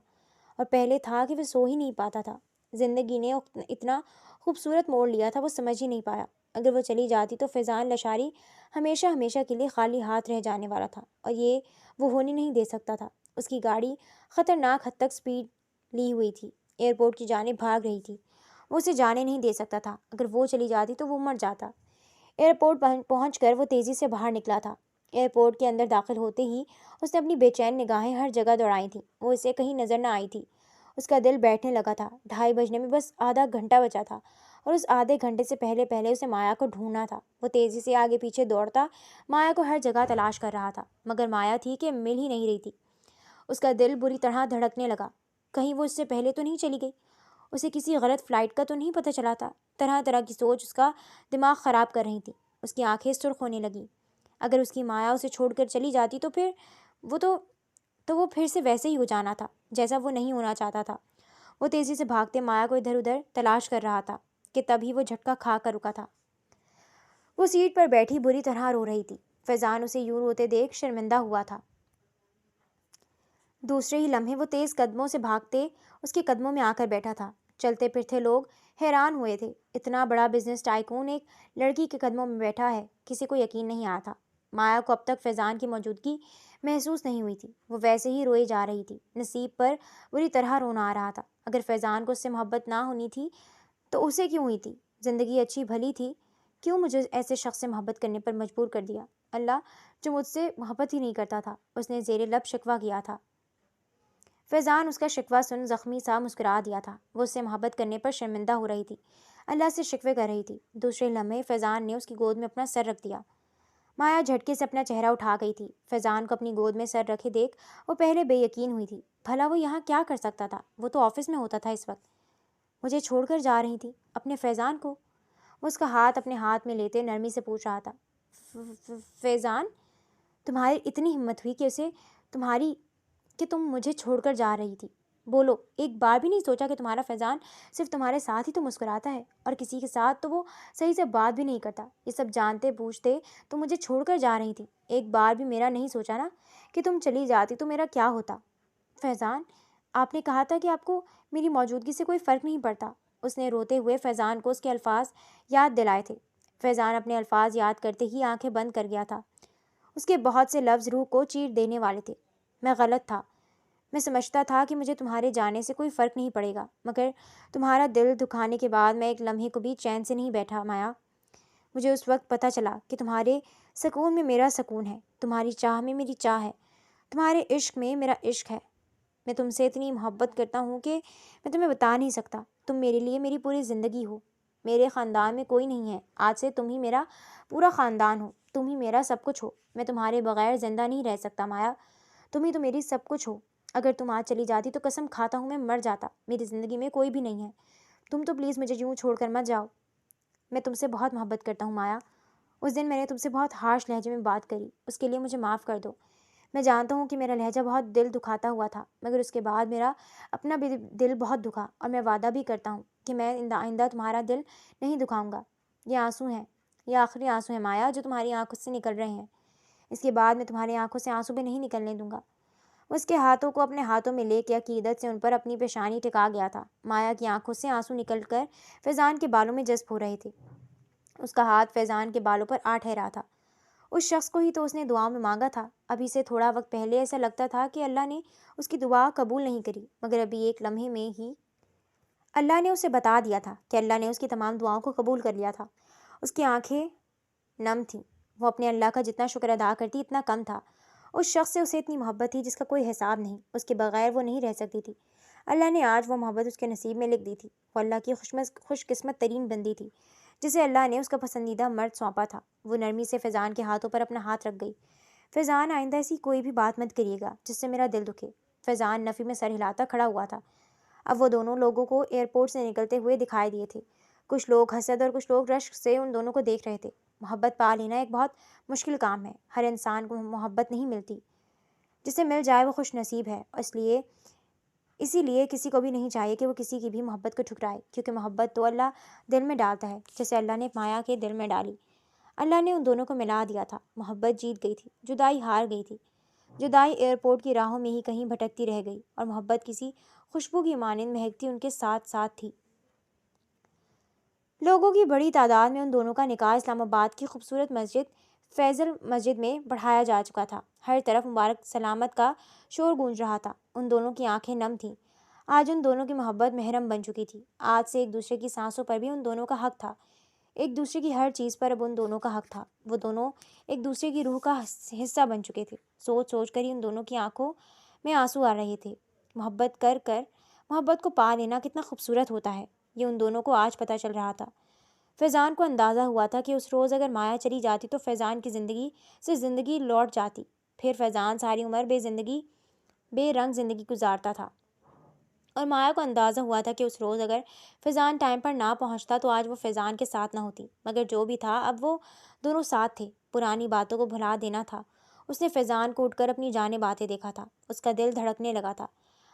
اور پہلے تھا کہ وہ سو ہی نہیں پاتا تھا۔ زندگی نے اتنا خوبصورت موڑ لیا تھا وہ سمجھ ہی نہیں پایا۔ اگر وہ چلی جاتی تو فیضان لشاری ہمیشہ ہمیشہ کے لیے خالی ہاتھ رہ جانے والا تھا، اور یہ وہ ہونے نہیں دے سکتا تھا۔ اس کی گاڑی خطرناک حد تک سپیڈ لی ہوئی تھی، ایئرپورٹ کی جانب بھاگ رہی تھی۔ وہ اسے جانے نہیں دے سکتا تھا۔ اگر وہ چلی جاتی تو وہ مر جاتا۔ ایئرپورٹ پہنچ کر وہ تیزی سے باہر نکلا تھا۔ ایئرپورٹ کے اندر داخل ہوتے ہی اس نے اپنی بے چین نگاہیں ہر جگہ دوڑائی تھیں۔ وہ اسے کہیں نظر نہ آئی تھی۔ اس کا دل بیٹھنے لگا تھا۔ 2:30 بجنے میں بس آدھا گھنٹہ بچا تھا، اور اس آدھے گھنٹے سے پہلے اسے مایا کو ڈھونڈنا تھا۔ وہ تیزی سے آگے پیچھے دوڑتا مایا کو ہر جگہ تلاش کر رہا تھا، مگر مایا تھی کہ مل ہی نہیں رہی تھی۔ اس کا دل بری طرح دھڑکنے لگا۔ کہیں وہ اس سے پہلے تو نہیں چلی گئی؟ اسے کسی غلط فلائٹ کا تو نہیں پتہ چلا تھا؟ طرح طرح کی سوچ اس کا دماغ خراب کر رہی تھی۔ اس کی آنکھیں سرخ ہونے لگیں۔ اگر اس کی مایا اسے چھوڑ کر چلی جاتی تو پھر وہ پھر سے ویسے ہی ہو جانا تھا جیسا وہ نہیں ہونا چاہتا تھا۔ وہ تیزی سے بھاگتے مایا کو ادھر ادھر تلاش کر رہا تھا کہ تبھی وہ جھٹکا کھا کر رکا تھا۔ وہ سیٹ پر بیٹھی بری طرح رو رہی تھی۔ فیضان اسے یوں روتے دیکھ شرمندہ ہوا تھا۔ دوسرے ہی لمحے وہ تیز قدموں سے بھاگتے اس کے قدموں میں آ کر بیٹھا تھا۔ چلتے پھرتے لوگ حیران ہوئے تھے۔ اتنا بڑا بزنس ٹائکون ایک لڑکی کے قدموں میں بیٹھا ہے، کسی کو یقین نہیں آتا۔ مایا کو اب تک فیضان کی موجودگی محسوس نہیں ہوئی تھی۔ وہ ویسے ہی روئی جا رہی تھی۔ نصیب پر بری طرح رونا آ رہا تھا۔ اگر فیضان کو اس سے محبت نہ ہونی تھی تو اسے کیوں ہوئی تھی؟ زندگی اچھی بھلی تھی، کیوں مجھے ایسے شخص سے محبت کرنے پر مجبور کر دیا؟ اللہ، جو مجھ سے محبت ہی نہیں کرتا تھا۔ اس نے زیر لب شکوہ کیا تھا۔ فیضان اس کا شکوہ سن زخمی سا مسکرا دیا تھا۔ وہ اس سے محبت کرنے پر شرمندہ ہو رہی تھی، اللہ سے شکوے کر رہی تھی۔ دوسرے لمحے فیضان نے اس کی گود میں اپنا سر رکھ دیا۔ مایا جھٹکے سے اپنا چہرہ اٹھا گئی تھی۔ فیضان کو اپنی گود میں سر رکھے دیکھ وہ پہلے بے یقین ہوئی تھی۔ بھلا وہ یہاں کیا کر سکتا تھا؟ وہ تو آفس میں ہوتا تھا اس وقت۔ مجھے چھوڑ کر جا رہی تھی، اپنے فیضان کو؟ وہ اس کا ہاتھ اپنے ہاتھ میں لیتے نرمی سے پوچھ رہا تھا۔ فیضان، تمہاری اتنی ہمت ہوئی کہ تم مجھے چھوڑ کر جا رہی تھی؟ بولو، ایک بار بھی نہیں سوچا کہ تمہارا فیضان صرف تمہارے ساتھ ہی تو مسکراتا ہے، اور کسی کے ساتھ تو وہ صحیح سے بات بھی نہیں کرتا؟ یہ سب جانتے بوجھتے تم مجھے چھوڑ کر جا رہی تھی۔ ایک بار بھی میرا نہیں سوچا نا کہ تم چلی جاتی تو میرا کیا ہوتا؟ فیضان، آپ نے کہا تھا کہ آپ کو میری موجودگی سے کوئی فرق نہیں پڑتا۔ اس نے روتے ہوئے فیضان کو اس کے الفاظ یاد دلائے تھے۔ فیضان اپنے الفاظ یاد کرتے ہی آنکھیں بند کر گیا تھا۔ اس کے بہت سے لفظ روح کو چیر دینے والے تھے۔ میں غلط تھا۔ میں سمجھتا تھا کہ مجھے تمہارے جانے سے کوئی فرق نہیں پڑے گا، مگر تمہارا دل دکھانے کے بعد میں ایک لمحے کو بھی چین سے نہیں بیٹھا مایا۔ مجھے اس وقت پتہ چلا کہ تمہارے سکون میں میرا سکون ہے، تمہاری چاہ میں میری چاہ ہے، تمہارے عشق میں میرا عشق ہے۔ میں تم سے اتنی محبت کرتا ہوں کہ میں تمہیں بتا نہیں سکتا۔ تم میرے لیے میری پوری زندگی ہو۔ میرے خاندان میں کوئی نہیں ہے، آج سے تم ہی میرا پورا خاندان ہو، تم ہی میرا سب کچھ ہو، میں تمہارے بغیر زندہ نہیں رہ سکتا مایا، تم ہی تو میری سب کچھ ہو، اگر تم آج چلی جاتی تو قسم کھاتا ہوں میں مر جاتا، میری زندگی میں کوئی بھی نہیں ہے، تم تو پلیز مجھے یوں چھوڑ کر مت جاؤ، میں تم سے بہت محبت کرتا ہوں مایا، اس دن میں نے تم سے بہت ہارش لہجے میں بات کری، اس کے لیے مجھے معاف کر دو، میں جانتا ہوں کہ میرا لہجہ بہت دل دکھاتا ہوا تھا، مگر اس کے بعد میرا اپنا بھی دل بہت دکھا، اور میں وعدہ بھی کرتا ہوں کہ میں آئندہ تمہارا دل نہیں دکھاؤں گا، یہ آنسو ہیں، یہ آخری آنسو ہیں مایا جو تمہاری آنکھوں سے نکل رہے ہیں، اس کے بعد میں تمہاری آنکھوں سے آنسو بھی نہیں نکلنے دوں گا۔ اس کے ہاتھوں کو اپنے ہاتھوں میں لے کے عقیدت سے ان پر اپنی پیشانی ٹکا گیا تھا، مایا کی آنکھوں سے آنسو نکل کر فیضان کے بالوں میں جذب ہو رہے تھے، اس کا ہاتھ فیضان کے بالوں پر آ ٹھہرا تھا، اس شخص کو ہی تو اس نے دعا میں مانگا تھا، ابھی سے تھوڑا وقت پہلے ایسا لگتا تھا کہ اللہ نے اس کی دعا قبول نہیں کری، مگر ابھی ایک لمحے میں ہی اللہ نے اسے بتا دیا تھا کہ اللہ نے اس کی تمام دعاؤں کو قبول کر لیا تھا، اس کی آنکھیں نم تھیں، وہ اپنے اللہ کا جتنا شکر ادا کرتی اتنا کم تھا، اس شخص سے اسے اتنی محبت تھی جس کا کوئی حساب نہیں، اس کے بغیر وہ نہیں رہ سکتی تھی، اللہ نے آج وہ محبت اس کے نصیب میں لکھ دی تھی، وہ اللہ کی خوش قسمت ترین بندی تھی جسے اللہ نے اس کا پسندیدہ مرد سونپا تھا، وہ نرمی سے فیضان کے ہاتھوں پر اپنا ہاتھ رکھ گئی، فیضان آئندہ ایسی کوئی بھی بات مت کریے گا جس سے میرا دل دکھے، فیضان نفی میں سر ہلاتا کھڑا ہوا تھا، اب وہ دونوں لوگوں کو ایئرپورٹ سے نکلتے ہوئے دکھائی دیے تھے، کچھ لوگ حسد اور کچھ لوگ رشک سے ان دونوں کو دیکھ رہے تھے، محبت پا لینا ایک بہت مشکل کام ہے، ہر انسان کو محبت نہیں ملتی، جسے مل جائے وہ خوش نصیب ہے، اسی لیے کسی کو بھی نہیں چاہیے کہ وہ کسی کی بھی محبت کو ٹھکرائے، کیونکہ محبت تو اللہ دل میں ڈالتا ہے، جیسے اللہ نے مایا کے دل میں ڈالی، اللہ نے ان دونوں کو ملا دیا تھا، محبت جیت گئی تھی، جدائی ہار گئی تھی، جدائی ایئرپورٹ کی راہوں میں ہی کہیں بھٹکتی رہ گئی، اور محبت کسی خوشبو کی مانند مہکتی ان کے ساتھ ساتھ تھی۔ لوگوں کی بڑی تعداد میں ان دونوں کا نکاح اسلام آباد کی خوبصورت مسجد فیصل مسجد میں پڑھایا جا چکا تھا، ہر طرف مبارک سلامت کا شور گونج رہا تھا، ان دونوں کی آنکھیں نم تھیں، آج ان دونوں کی محبت محرم بن چکی تھی، آج سے ایک دوسرے کی سانسوں پر بھی ان دونوں کا حق تھا، ایک دوسرے کی ہر چیز پر اب ان دونوں کا حق تھا، وہ دونوں ایک دوسرے کی روح کا حصہ بن چکے تھے، سوچ سوچ کر ہی ان دونوں کی آنکھوں میں آنسو آ رہے تھے، محبت کر کر محبت کو پا لینا کتنا خوبصورت ہوتا ہے، یہ ان دونوں کو آج پتہ چل رہا تھا۔ فیضان کو اندازہ ہوا تھا کہ اس روز اگر مایا چلی جاتی تو فیضان کی زندگی سے زندگی لوٹ جاتی، پھر فیضان ساری عمر بے رنگ زندگی گزارتا تھا، اور مایا کو اندازہ ہوا تھا کہ اس روز اگر فیضان ٹائم پر نہ پہنچتا تو آج وہ فیضان کے ساتھ نہ ہوتی، مگر جو بھی تھا اب وہ دونوں ساتھ تھے، پرانی باتوں کو بھلا دینا تھا، اس نے فیضان کو اٹھ کر اپنی جانب آتے دیکھا تھا، اس کا دل دھڑکنے لگا تھا،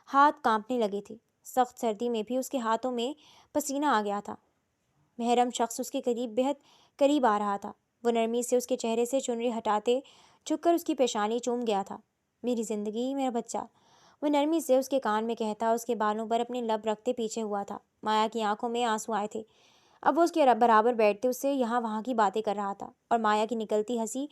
ہاتھ کانپنے لگے تھے، سخت سردی میں بھی اس کے ہاتھوں میں پسینہ آ گیا تھا، محرم شخص اس کے بہت قریب آ رہا تھا، وہ نرمی سے اس کے چہرے سے چنری ہٹاتے جھک کر اس کی پیشانی چوم گیا تھا، میری زندگی میرا بچہ، وہ نرمی سے اس کے کان میں کہتا اس کے بالوں پر اپنے لب رکھتے پیچھے ہوا تھا، مایا کی آنکھوں میں آنسو آئے تھے، اب وہ اس کے برابر بیٹھتے اس سے یہاں وہاں کی باتیں کر رہا تھا، اور مایا کی نکلتی ہنسی